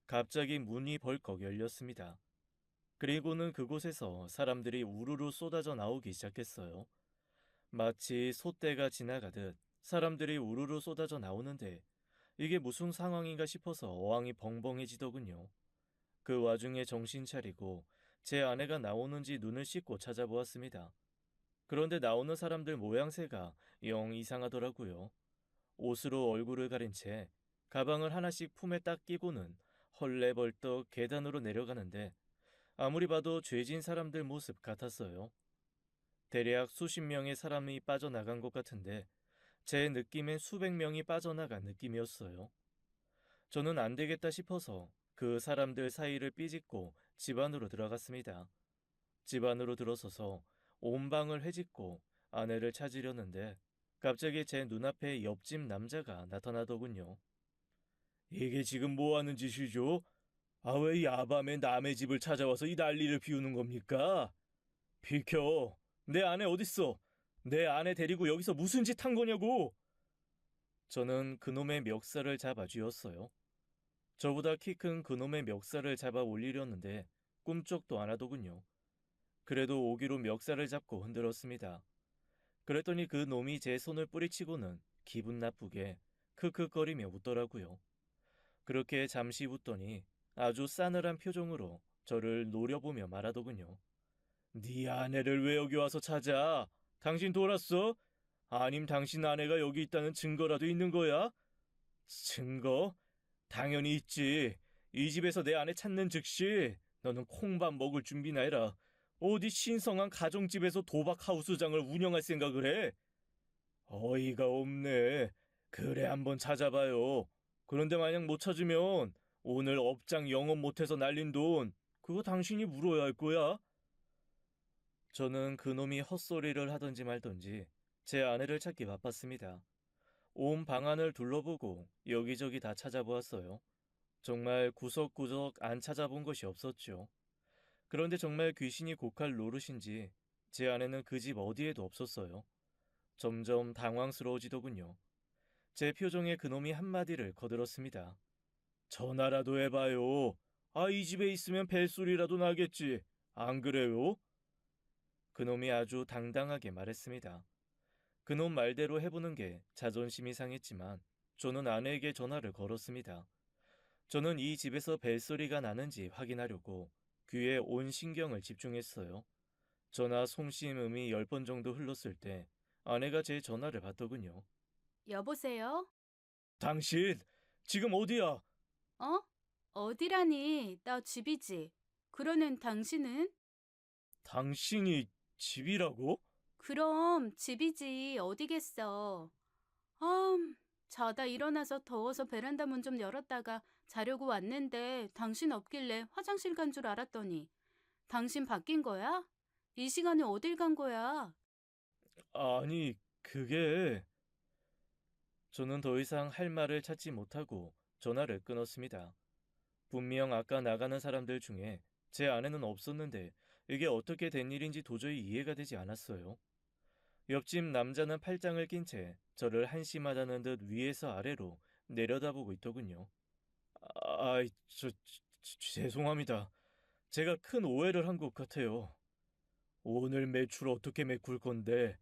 갑자기 문이 벌컥 열렸습니다. 그리고는 그곳에서 사람들이 우르르 쏟아져 나오기 시작했어요. 마치 소떼가 지나가듯 사람들이 우르르 쏟아져 나오는데 이게 무슨 상황인가 싶어서 어항이 벙벙해지더군요. 그 와중에 정신 차리고 제 아내가 나오는지 눈을 씻고 찾아보았습니다. 그런데 나오는 사람들 모양새가 영 이상하더라고요. 옷으로 얼굴을 가린 채 가방을 하나씩 품에 딱 끼고는 헐레벌떡 계단으로 내려가는데 아무리 봐도 죄진 사람들 모습 같았어요. 대략 수십 명의 사람이 빠져나간 것 같은데 제 느낌엔 수백 명이 빠져나간 느낌이었어요. 저는 안 되겠다 싶어서 그 사람들 사이를 삐짓고 집 안으로 들어갔습니다. 집 안으로 들어서서 온 방을 헤집고 아내를 찾으려는데 갑자기 제 눈앞에 옆집 남자가 나타나더군요. 이게 지금 뭐 하는 짓이죠? 아, 왜 야밤에 남의 집을 찾아와서 이 난리를 피우는 겁니까? 비켜. 내 아내 어딨어? 내 아내 데리고 여기서 무슨 짓 한 거냐고! 저는 그놈의 멱살을 잡아 쥐었어요. 저보다 키 큰 그놈의 멱살을 잡아 올리려는데 꿈쩍도 안 하더군요. 그래도 오기로 멱살을 잡고 흔들었습니다. 그랬더니 그 놈이 제 손을 뿌리치고는 기분 나쁘게 크크거리며 웃더라고요. 그렇게 잠시 웃더니 아주 싸늘한 표정으로 저를 노려보며 말하더군요. 네 아내를 왜 여기 와서 찾아? 당신 돌았어? 아님 당신 아내가 여기 있다는 증거라도 있는 거야? 증거? 당연히 있지. 이 집에서 내 아내 찾는 즉시 너는 콩밥 먹을 준비나 해라. 어디 신성한 가정집에서 도박 하우스장을 운영할 생각을 해? 어이가 없네. 그래 한번 찾아봐요. 그런데 만약 못 찾으면 오늘 업장 영업 못해서 날린 돈, 그거 당신이 물어야 할 거야? 저는 그놈이 헛소리를 하던지 말던지 제 아내를 찾기 바빴습니다. 온 방안을 둘러보고 여기저기 다 찾아보았어요. 정말 구석구석 안 찾아본 것이 없었죠. 그런데 정말 귀신이 곡할 노릇인지 제 아내는 그 집 어디에도 없었어요. 점점 당황스러워지더군요. 제 표정에 그놈이 한마디를 거들었습니다. 전화라도 해봐요. 아, 이 집에 있으면 벨소리라도 나겠지. 안 그래요? 그놈이 아주 당당하게 말했습니다. 그놈 말대로 해보는 게 자존심이 상했지만 저는 아내에게 전화를 걸었습니다. 저는 이 집에서 벨소리가 나는지 확인하려고 귀에 온 신경을 집중했어요. 전화 송심음이 10번 정도 흘렀을 때 아내가 제 전화를 받더군요. 여보세요? 당신, 지금 어디야? 어? 어디라니? 나 집이지. 그러는 당신은? 당신이 집이라고? 그럼 집이지. 어디겠어. 아, 자다 일어나서 더워서 베란다 문 좀 열었다가 자려고 왔는데 당신 없길래 화장실 간 줄 알았더니 당신 바뀐 거야? 이 시간에 어딜 간 거야? 아니, 그게... 저는 더 이상 할 말을 찾지 못하고 전화를 끊었습니다. 분명 아까 나가는 사람들 중에 제 아내는 없었는데 이게 어떻게 된 일인지 도저히 이해가 되지 않았어요. 옆집 남자는 팔짱을 낀 채 저를 한심하다는 듯 위에서 아래로 내려다보고 있더군요. 죄송합니다. 제가 큰 오해를 한 것 같아요. 오늘 매출 어떻게 메꿀 건데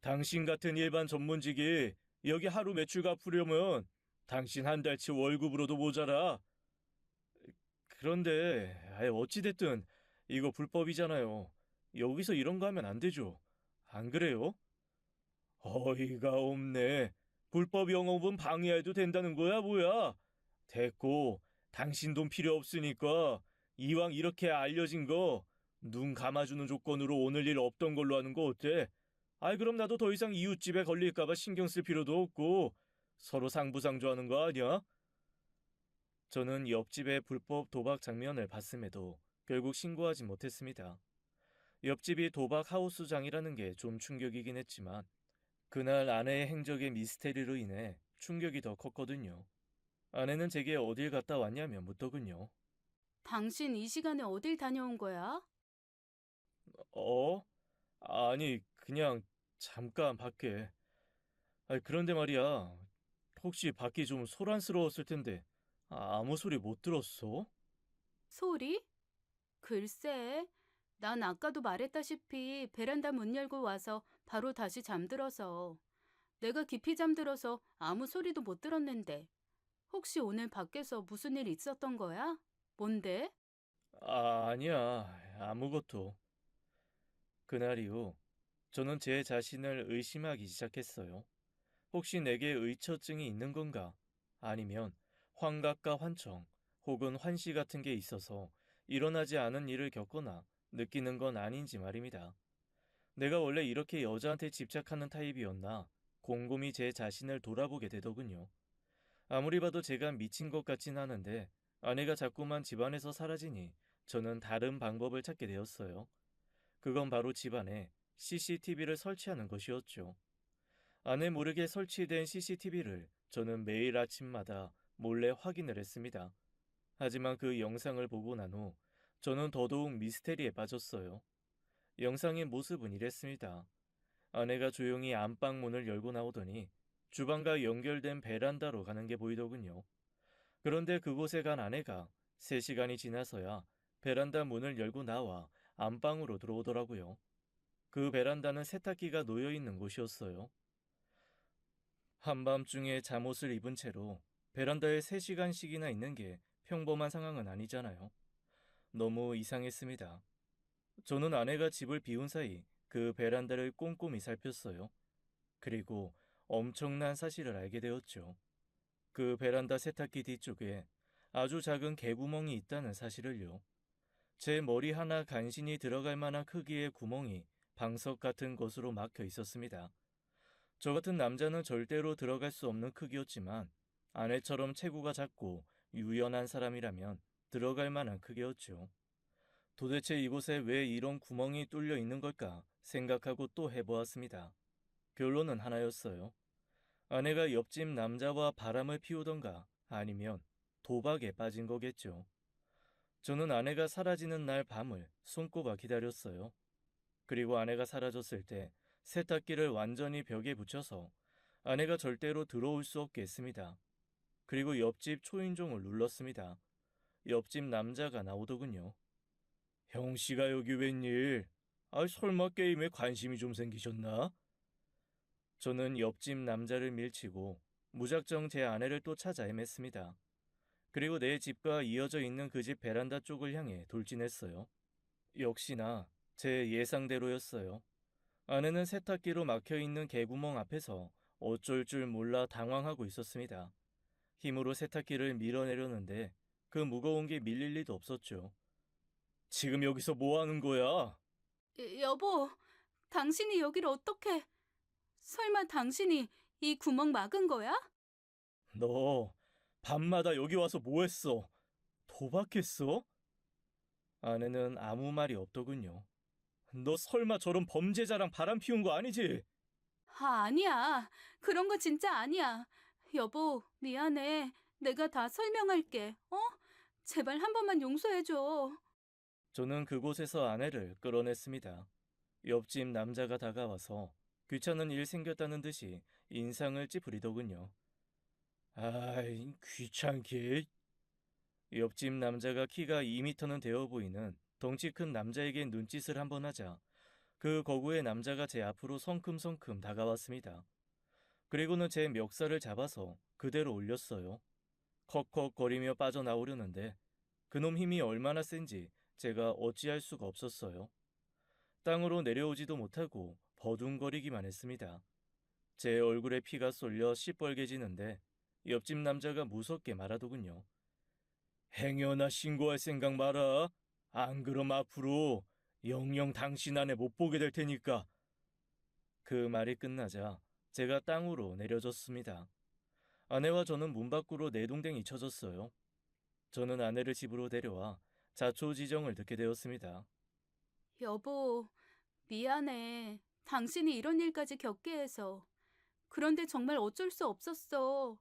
당신 같은 일반 전문직이 여기 하루 매출 갚으려면 당신 한 달치 월급으로도 모자라. 그런데 어찌됐든 이거 불법이잖아요. 여기서 이런 거 하면 안 되죠. 안 그래요? 어이가 없네. 불법 영업은 방해해도 된다는 거야, 뭐야? 됐고, 당신 돈 필요 없으니까 이왕 이렇게 알려진 거 눈 감아주는 조건으로 오늘 일 없던 걸로 하는 거 어때? 그럼 나도 더 이상 이웃집에 걸릴까봐 신경 쓸 필요도 없고 서로 상부상조하는 거 아니야? 저는 옆집의 불법 도박 장면을 봤음에도 결국 신고하지 못했습니다. 옆집이 도박 하우스장이라는 게 좀 충격이긴 했지만 그날 아내의 행적의 미스테리로 인해 충격이 더 컸거든요. 아내는 제게 어딜 갔다 왔냐며 묻더군요. 당신 이 시간에 어딜 다녀온 거야? 어? 아니, 그냥 잠깐 밖에. 그런데 말이야. 혹시 밖이 좀 소란스러웠을 텐데 아무 소리 못 들었어? 소리? 글쎄, 난 아까도 말했다시피 베란다 문 열고 와서 바로 다시 잠들어서 내가 깊이 잠들어서 아무 소리도 못 들었는데 혹시 오늘 밖에서 무슨 일 있었던 거야? 뭔데? 아니야. 아무것도. 그날 이후 저는 제 자신을 의심하기 시작했어요. 혹시 내게 의처증이 있는 건가? 아니면 환각과 환청 혹은 환시 같은 게 있어서 일어나지 않은 일을 겪거나 느끼는 건 아닌지 말입니다. 내가 원래 이렇게 여자한테 집착하는 타입이었나 곰곰이 제 자신을 돌아보게 되더군요. 아무리 봐도 제가 미친 것 같진 않은데 아내가 자꾸만 집안에서 사라지니 저는 다른 방법을 찾게 되었어요. 그건 바로 집안에 CCTV를 설치하는 것이었죠. 아내 모르게 설치된 CCTV를 저는 매일 아침마다 몰래 확인을 했습니다. 하지만 그 영상을 보고 난 후 저는 더더욱 미스테리에 빠졌어요. 영상의 모습은 이랬습니다. 아내가 조용히 안방 문을 열고 나오더니 주방과 연결된 베란다로 가는 게 보이더군요. 그런데 그곳에 간 아내가 3시간이 지나서야 베란다 문을 열고 나와 안방으로 들어오더라고요. 그 베란다는 세탁기가 놓여 있는 곳이었어요. 한밤중에 잠옷을 입은 채로 베란다에 3시간씩이나 있는 게 평범한 상황은 아니잖아요. 너무 이상했습니다. 저는 아내가 집을 비운 사이 그 베란다를 꼼꼼히 살폈어요. 그리고 엄청난 사실을 알게 되었죠. 그 베란다 세탁기 뒤쪽에 아주 작은 개구멍이 있다는 사실을요. 제 머리 하나 간신히 들어갈 만한 크기의 구멍이 방석 같은 곳으로 막혀 있었습니다. 저 같은 남자는 절대로 들어갈 수 없는 크기였지만 아내처럼 체구가 작고 유연한 사람이라면 들어갈 만한 크기였죠. 도대체 이곳에 왜 이런 구멍이 뚫려 있는 걸까 생각하고 또 해보았습니다. 결론은 하나였어요. 아내가 옆집 남자와 바람을 피우던가 아니면 도박에 빠진 거겠죠. 저는 아내가 사라지는 날 밤을 손꼽아 기다렸어요. 그리고 아내가 사라졌을 때 세탁기를 완전히 벽에 붙여서 아내가 절대로 들어올 수 없게 했습니다. 그리고 옆집 초인종을 눌렀습니다. 옆집 남자가 나오더군요. 형씨가 여기 웬일? 설마 게임에 관심이 좀 생기셨나? 저는 옆집 남자를 밀치고 무작정 제 아내를 또 찾아 헤맸습니다. 그리고 내 집과 이어져 있는 그 집 베란다 쪽을 향해 돌진했어요. 역시나 제 예상대로였어요. 아내는 세탁기로 막혀있는 개구멍 앞에서 어쩔 줄 몰라 당황하고 있었습니다. 힘으로 세탁기를 밀어내려는데 그 무거운 게 밀릴 리도 없었죠. 지금 여기서 뭐 하는 거야? 여보, 당신이 여기를 어떻게... 설마 당신이 이 구멍 막은 거야? 너 밤마다 여기 와서 뭐 했어? 도박했어? 아내는 아무 말이 없더군요. 너 설마 저런 범죄자랑 바람 피운 거 아니지? 아니야. 그런 거 진짜 아니야. 여보, 미안해. 내가 다 설명할게. 제발 한 번만 용서해줘. 저는 그곳에서 아내를 끌어냈습니다. 옆집 남자가 다가와서 귀찮은 일 생겼다는 듯이 인상을 찌푸리더군요. 아이, 귀찮게. 옆집 남자가 키가 2미터는 되어 보이는 덩치 큰 남자에게 눈짓을 한번 하자 그 거구의 남자가 제 앞으로 성큼성큼 다가왔습니다. 그리고는 제 멱살을 잡아서 그대로 올렸어요. 컥컥거리며 빠져나오려는데 그놈 힘이 얼마나 센지 제가 어찌할 수가 없었어요. 땅으로 내려오지도 못하고 버둥거리기만 했습니다. 제 얼굴에 피가 쏠려 시뻘개지는데 옆집 남자가 무섭게 말하더군요. 행여나 신고할 생각 마라. 안 그럼 앞으로 영영 당신 안에 못 보게 될 테니까. 그 말이 끝나자 제가 땅으로 내려졌습니다. 아내와 저는 문 밖으로 내동댕이 쳐졌어요. 저는 아내를 집으로 데려와 자초지정을 듣게 되었습니다. 여보, 미안해. 당신이 이런 일까지 겪게 해서. 그런데 정말 어쩔 수 없었어.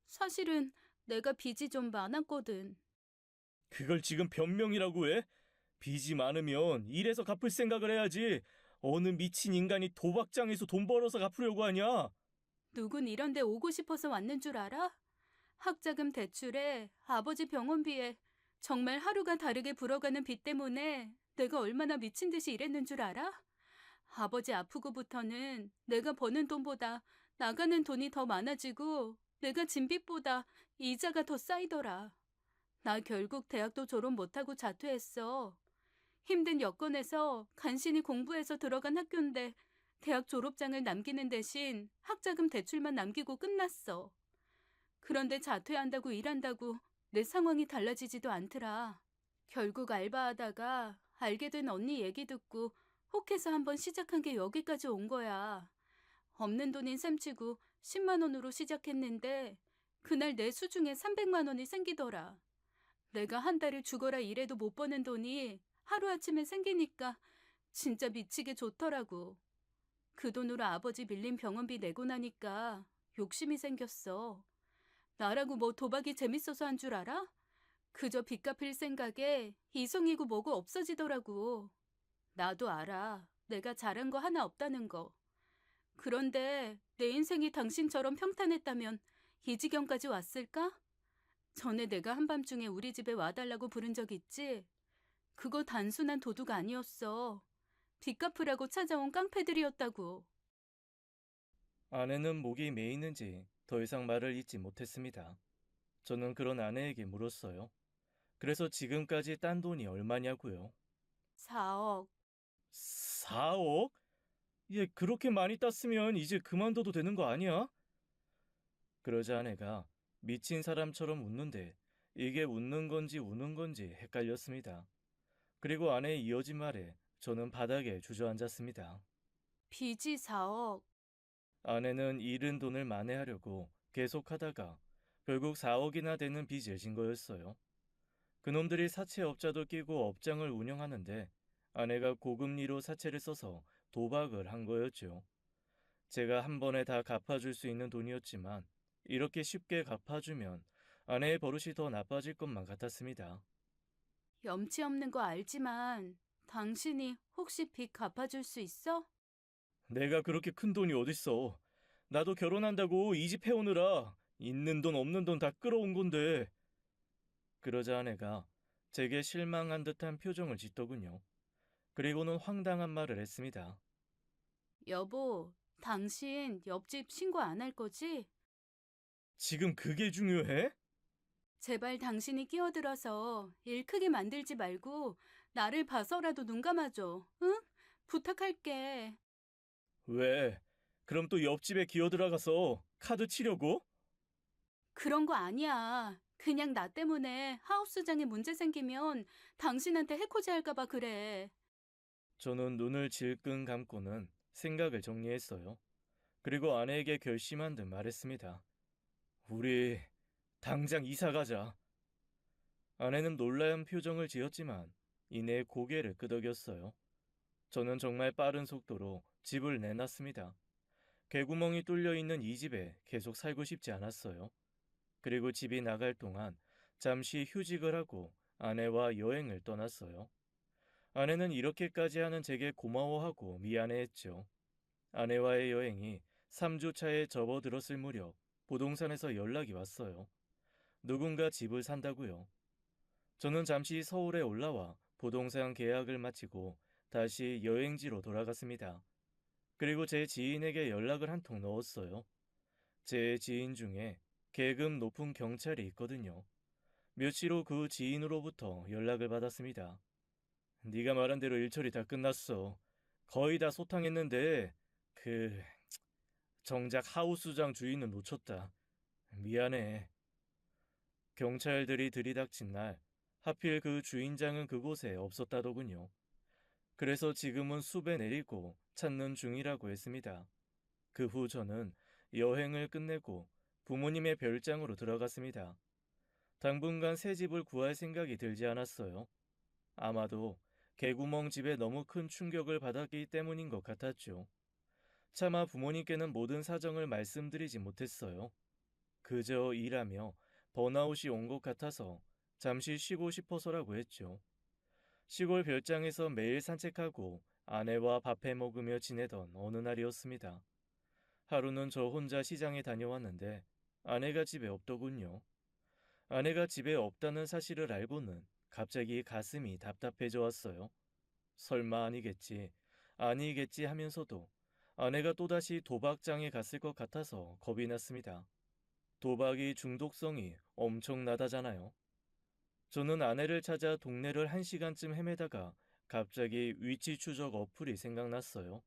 사실은 내가 빚이 좀 많았거든. 그걸 지금 변명이라고 해? 빚이 많으면 일해서 갚을 생각을 해야지. 어느 미친 인간이 도박장에서 돈 벌어서 갚으려고 하냐? 누군 이런 데 오고 싶어서 왔는 줄 알아? 학자금 대출에 아버지 병원비에 정말 하루가 다르게 불어가는 빚 때문에 내가 얼마나 미친 듯이 일했는 줄 알아? 아버지 아프고부터는 내가 버는 돈보다 나가는 돈이 더 많아지고 내가 진 빚보다 이자가 더 쌓이더라. 나 결국 대학도 졸업 못하고 자퇴했어. 힘든 여건에서 간신히 공부해서 들어간 학교인데 대학 졸업장을 남기는 대신 학자금 대출만 남기고 끝났어. 그런데 자퇴한다고 일한다고 내 상황이 달라지지도 않더라. 결국 알바하다가 알게 된 언니 얘기 듣고 혹해서 한번 시작한 게 여기까지 온 거야. 없는 돈인 셈치고 10만 원으로 시작했는데 그날 내 수중에 300만 원이 생기더라. 내가 한 달을 죽어라 일해도 못 버는 돈이 하루아침에 생기니까 진짜 미치게 좋더라고. 그 돈으로 아버지 밀린 병원비 내고 나니까 욕심이 생겼어. 나라고 뭐 도박이 재밌어서 한 줄 알아? 그저 빚 갚을 생각에 이성이고 뭐고 없어지더라고. 나도 알아. 내가 잘한 거 하나 없다는 거. 그런데 내 인생이 당신처럼 평탄했다면 이 지경까지 왔을까? 전에 내가 한밤중에 우리 집에 와달라고 부른 적 있지? 그거 단순한 도둑 아니었어. 빚 갚으라고 찾아온 깡패들이었다고. 아내는 목이 메이는지 더 이상 말을 잇지 못했습니다. 저는 그런 아내에게 물었어요. 그래서 지금까지 딴 돈이 얼마냐고요? 4억. 4억? 얘 그렇게 많이 땄으면 이제 그만둬도 되는 거 아니야? 그러자 아내가 미친 사람처럼 웃는데 이게 웃는 건지 우는 건지 헷갈렸습니다. 그리고 아내의 이어진 말에 저는 바닥에 주저앉았습니다. 빚이 4억. 아내는 잃은 돈을 만회하려고 계속하다가 결국 4억이나 되는 빚을 진 거였어요. 그놈들이 사채업자도 끼고 업장을 운영하는데 아내가 고금리로 사채를 써서 도박을 한 거였죠. 제가 한 번에 다 갚아줄 수 있는 돈이었지만 이렇게 쉽게 갚아주면 아내의 버릇이 더 나빠질 것만 같았습니다. 염치 없는 거 알지만 당신이 혹시 빚 갚아줄 수 있어? 내가 그렇게 큰 돈이 어딨어. 나도 결혼한다고 이 집 해오느라 있는 돈 없는 돈 다 끌어온 건데. 그러자 아내가 제게 실망한 듯한 표정을 짓더군요. 그리고는 황당한 말을 했습니다. 여보, 당신 옆집 신고 안 할 거지? 지금 그게 중요해? 제발 당신이 끼어들어서 일 크게 만들지 말고 나를 봐서라도 눈 감아줘. 응? 부탁할게. 왜? 그럼 또 옆집에 기어들어가서 카드 치려고? 그런 거 아니야. 그냥 나 때문에 하우스장에 문제 생기면 당신한테 해코지 할까 봐 그래. 저는 눈을 질끈 감고는 생각을 정리했어요. 그리고 아내에게 결심한 듯 말했습니다. 우리 당장 이사 가자. 아내는 놀라운 표정을 지었지만 이내 고개를 끄덕였어요. 저는 정말 빠른 속도로 집을 내놨습니다. 개구멍이 뚫려 있는 이 집에 계속 살고 싶지 않았어요. 그리고 집이 나갈 동안 잠시 휴직을 하고 아내와 여행을 떠났어요. 아내는 이렇게까지 하는 제게 고마워하고 미안해했죠. 아내와의 여행이 3주 차에 접어들었을 무렵 부동산에서 연락이 왔어요. 누군가 집을 산다고요. 저는 잠시 서울에 올라와 부동산 계약을 마치고 다시 여행지로 돌아갔습니다. 그리고 제 지인에게 연락을 한 통 넣었어요. 제 지인 중에 계급 높은 경찰이 있거든요. 며칠 후 그 지인으로부터 연락을 받았습니다. 네가 말한 대로 일 처리 다 끝났어. 거의 다 소탕했는데 그 정작 하우스장 주인은 놓쳤다. 미안해. 경찰들이 들이닥친 날 하필 그 주인장은 그곳에 없었다더군요. 그래서 지금은 숲에 내리고 찾는 중이라고 했습니다. 그 후 저는 여행을 끝내고 부모님의 별장으로 들어갔습니다. 당분간 새 집을 구할 생각이 들지 않았어요. 아마도 개구멍 집에 너무 큰 충격을 받았기 때문인 것 같았죠. 차마 부모님께는 모든 사정을 말씀드리지 못했어요. 그저 일하며 번아웃이 온 것 같아서 잠시 쉬고 싶어서라고 했죠. 시골 별장에서 매일 산책하고 아내와 밥해 먹으며 지내던 어느 날이었습니다. 하루는 저 혼자 시장에 다녀왔는데 아내가 집에 없더군요. 아내가 집에 없다는 사실을 알고는 갑자기 가슴이 답답해져 왔어요. 설마 아니겠지 하면서도 아내가 또다시 도박장에 갔을 것 같아서 겁이 났습니다. 도박이 중독성이 엄청나다잖아요. 저는 아내를 찾아 동네를 1시간쯤 헤매다가 갑자기 위치 추적 어플이 생각났어요.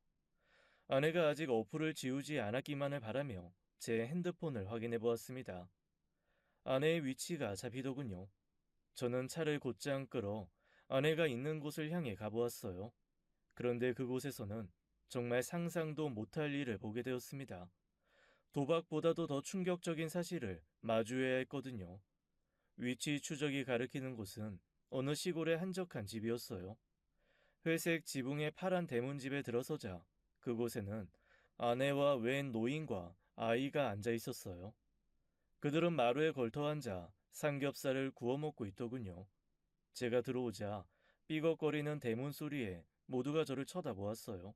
아내가 아직 어플을 지우지 않았기만을 바라며 제 핸드폰을 확인해 보았습니다. 아내의 위치가 잡히더군요. 저는 차를 곧장 끌어 아내가 있는 곳을 향해 가보았어요. 그런데 그곳에서는 정말 상상도 못할 일을 보게 되었습니다. 도박보다도 더 충격적인 사실을 마주해야 했거든요. 위치 추적이 가리키는 곳은 어느 시골의 한적한 집이었어요. 회색 지붕의 파란 대문집에 들어서자 그곳에는 아내와 웬 노인과 아이가 앉아 있었어요. 그들은 마루에 걸터 앉아 삼겹살을 구워 먹고 있더군요. 제가 들어오자 삐걱거리는 대문 소리에 모두가 저를 쳐다보았어요.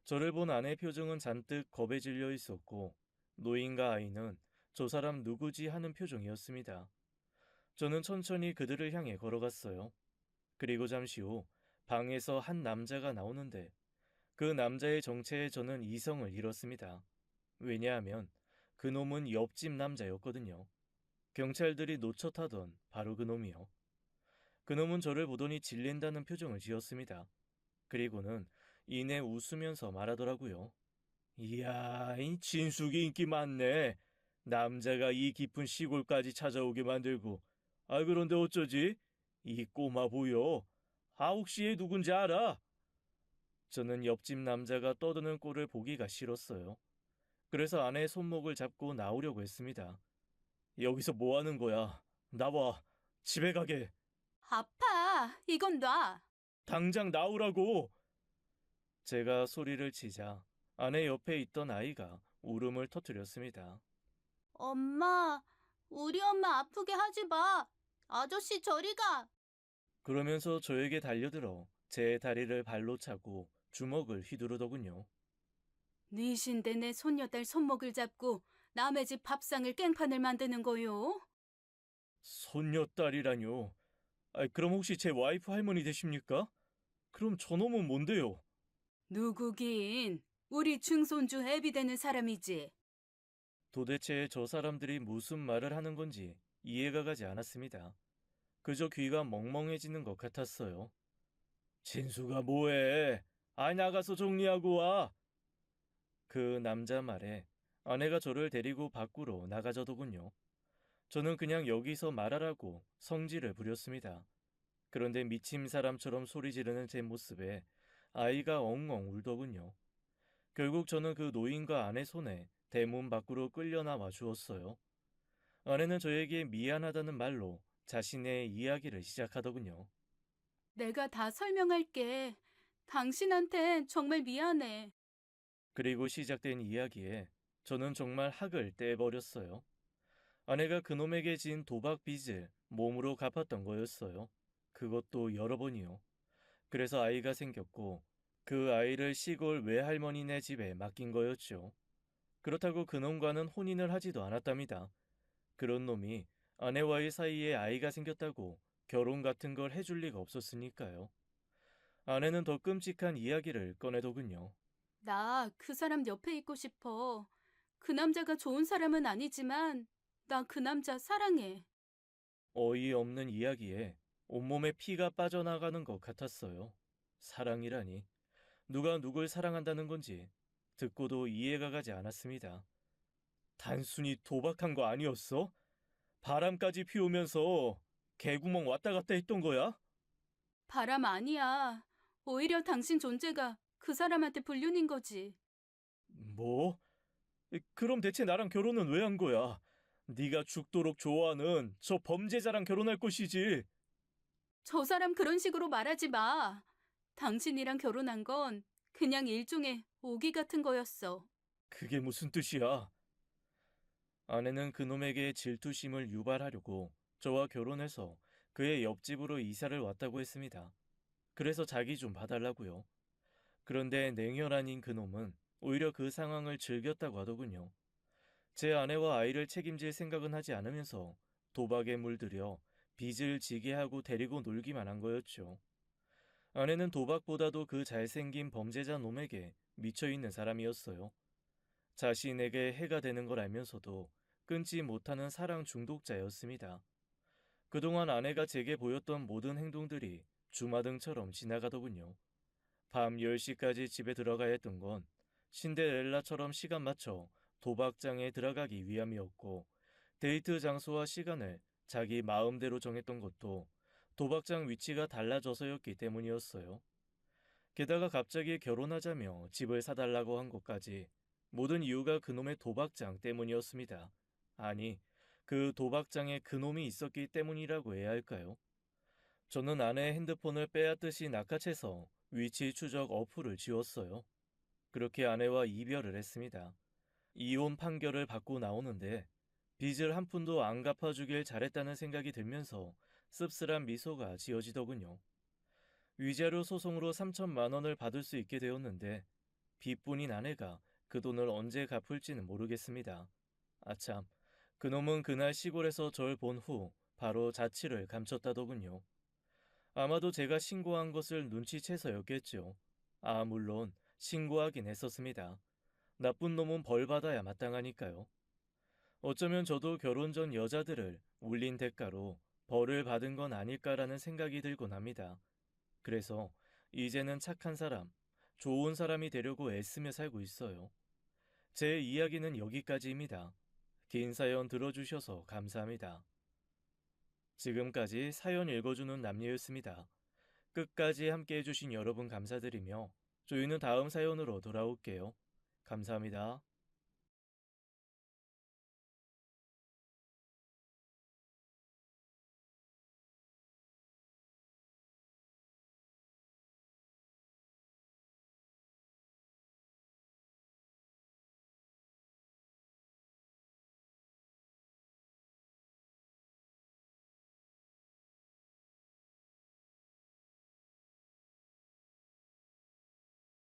저를 본 아내 표정은 잔뜩 겁에 질려 있었고 노인과 아이는 저 사람 누구지 하는 표정이었습니다. 저는 천천히 그들을 향해 걸어갔어요. 그리고 잠시 후 방에서 한 남자가 나오는데 그 남자의 정체에 저는 이성을 잃었습니다. 왜냐하면 그 놈은 옆집 남자였거든요. 경찰들이 놓쳐타던 바로 그 놈이요. 그 놈은 저를 보더니 질린다는 표정을 지었습니다. 그리고는 이내 웃으면서 말하더라고요. 이야, 이 진숙이 인기 많네. 남자가 이 깊은 시골까지 찾아오게 만들고. 아, 그런데 어쩌지? 이 꼬마 보여. 아, 혹시 얘 누군지 알아? 저는 옆집 남자가 떠드는 꼴을 보기가 싫었어요. 그래서 아내의 손목을 잡고 나오려고 했습니다. 여기서 뭐 하는 거야? 나와. 집에 가게. 아파. 이건 놔. 당장 나오라고. 제가 소리를 치자 아내 옆에 있던 아이가 울음을 터뜨렸습니다. 엄마, 우리 엄마 아프게 하지 마. 아저씨 저리 가. 그러면서 저에게 달려들어 제 다리를 발로 차고 주먹을 휘두르더군요. 네 신데 내 손녀딸 손목을 잡고 남의 집 밥상을 깽판을 만드는 거요? 손녀딸이라뇨. 그럼 혹시 제 와이프 할머니 되십니까? 그럼 저놈은 뭔데요? 누구긴? 우리 증손주 애비 되는 사람이지. 도대체 저 사람들이 무슨 말을 하는 건지 이해가 가지 않았습니다. 그저 귀가 멍멍해지는 것 같았어요. 진수가 뭐해? 나가서 정리하고 와. 그 남자 말에 아내가 저를 데리고 밖으로 나가자더군요. 저는 그냥 여기서 말하라고 성질을 부렸습니다. 그런데 미친 사람처럼 소리 지르는 제 모습에 아이가 엉엉 울더군요. 결국 저는 그 노인과 아내 손에 대문 밖으로 끌려나와 주었어요. 아내는 저에게 미안하다는 말로 자신의 이야기를 시작하더군요. 내가 다 설명할게. 당신한텐 정말 미안해. 그리고 시작된 이야기에 저는 정말 학을 떼버렸어요. 아내가 그놈에게 진 도박 빚을 몸으로 갚았던 거였어요. 그것도 여러 번이요. 그래서 아이가 생겼고 그 아이를 시골 외할머니네 집에 맡긴 거였죠. 그렇다고 그놈과는 혼인을 하지도 않았답니다. 그런 놈이 아내와의 사이에 아이가 생겼다고 결혼 같은 걸 해줄 리가 없었으니까요. 아내는 더 끔찍한 이야기를 꺼내더군요. 나 그 사람 옆에 있고 싶어. 그 남자가 좋은 사람은 아니지만 나 그 남자 사랑해. 어이없는 이야기에 온몸에 피가 빠져나가는 것 같았어요. 사랑이라니. 누가 누굴 사랑한다는 건지 듣고도 이해가 가지 않았습니다. 단순히 도박한 거 아니었어? 바람까지 피우면서 개구멍 왔다 갔다 했던 거야? 바람 아니야. 오히려 당신 존재가 그 사람한테 불륜인 거지. 뭐? 그럼 대체 나랑 결혼은 왜 한 거야? 네가 죽도록 좋아하는 저 범죄자랑 결혼할 것이지. 저 사람 그런 식으로 말하지 마. 당신이랑 결혼한 건 그냥 일종의 오기 같은 거였어. 그게 무슨 뜻이야? 아내는 그놈에게 질투심을 유발하려고 저와 결혼해서 그의 옆집으로 이사를 왔다고 했습니다. 그래서 자기 좀 봐달라고요. 그런데 냉혈 아닌 그놈은 오히려 그 상황을 즐겼다고 하더군요. 제 아내와 아이를 책임질 생각은 하지 않으면서 도박에 물들여 빚을 지게 하고 데리고 놀기만 한 거였죠. 아내는 도박보다도 그 잘생긴 범죄자 놈에게 미쳐있는 사람이었어요. 자신에게 해가 되는 걸 알면서도 끊지 못하는 사랑 중독자였습니다. 그동안 아내가 제게 보였던 모든 행동들이 주마등처럼 지나가더군요. 밤 10시까지 집에 들어가야 했던 건 신데렐라처럼 시간 맞춰 도박장에 들어가기 위함이었고, 데이트 장소와 시간을 자기 마음대로 정했던 것도 도박장 위치가 달라져서였기 때문이었어요. 게다가 갑자기 결혼하자며 집을 사달라고 한 것까지 모든 이유가 그놈의 도박장 때문이었습니다. 아니, 그 도박장에 그놈이 있었기 때문이라고 해야 할까요? 저는 아내의 핸드폰을 빼앗듯이 낚아채서 위치 추적 어플을 지웠어요. 그렇게 아내와 이별을 했습니다. 이혼 판결을 받고 나오는데 빚을 한 푼도 안 갚아주길 잘했다는 생각이 들면서 씁쓸한 미소가 지어지더군요. 위자료 소송으로 3천만 원을 받을 수 있게 되었는데 빚뿐인 아내가 그 돈을 언제 갚을지는 모르겠습니다. 아참, 그놈은 그날 시골에서 절 본 후 바로 자취를 감췄다더군요. 아마도 제가 신고한 것을 눈치채서였겠죠. 물론 신고하긴 했었습니다. 나쁜 놈은 벌 받아야 마땅하니까요. 어쩌면 저도 결혼 전 여자들을 울린 대가로 벌을 받은 건 아닐까라는 생각이 들곤 합니다. 그래서 이제는 착한 사람, 좋은 사람이 되려고 애쓰며 살고 있어요. 제 이야기는 여기까지입니다. 긴 사연 들어주셔서 감사합니다. 지금까지 사연 읽어주는 남녀였습니다. 끝까지 함께 해주신 여러분 감사드리며 저희는 다음 사연으로 돌아올게요. 감사합니다.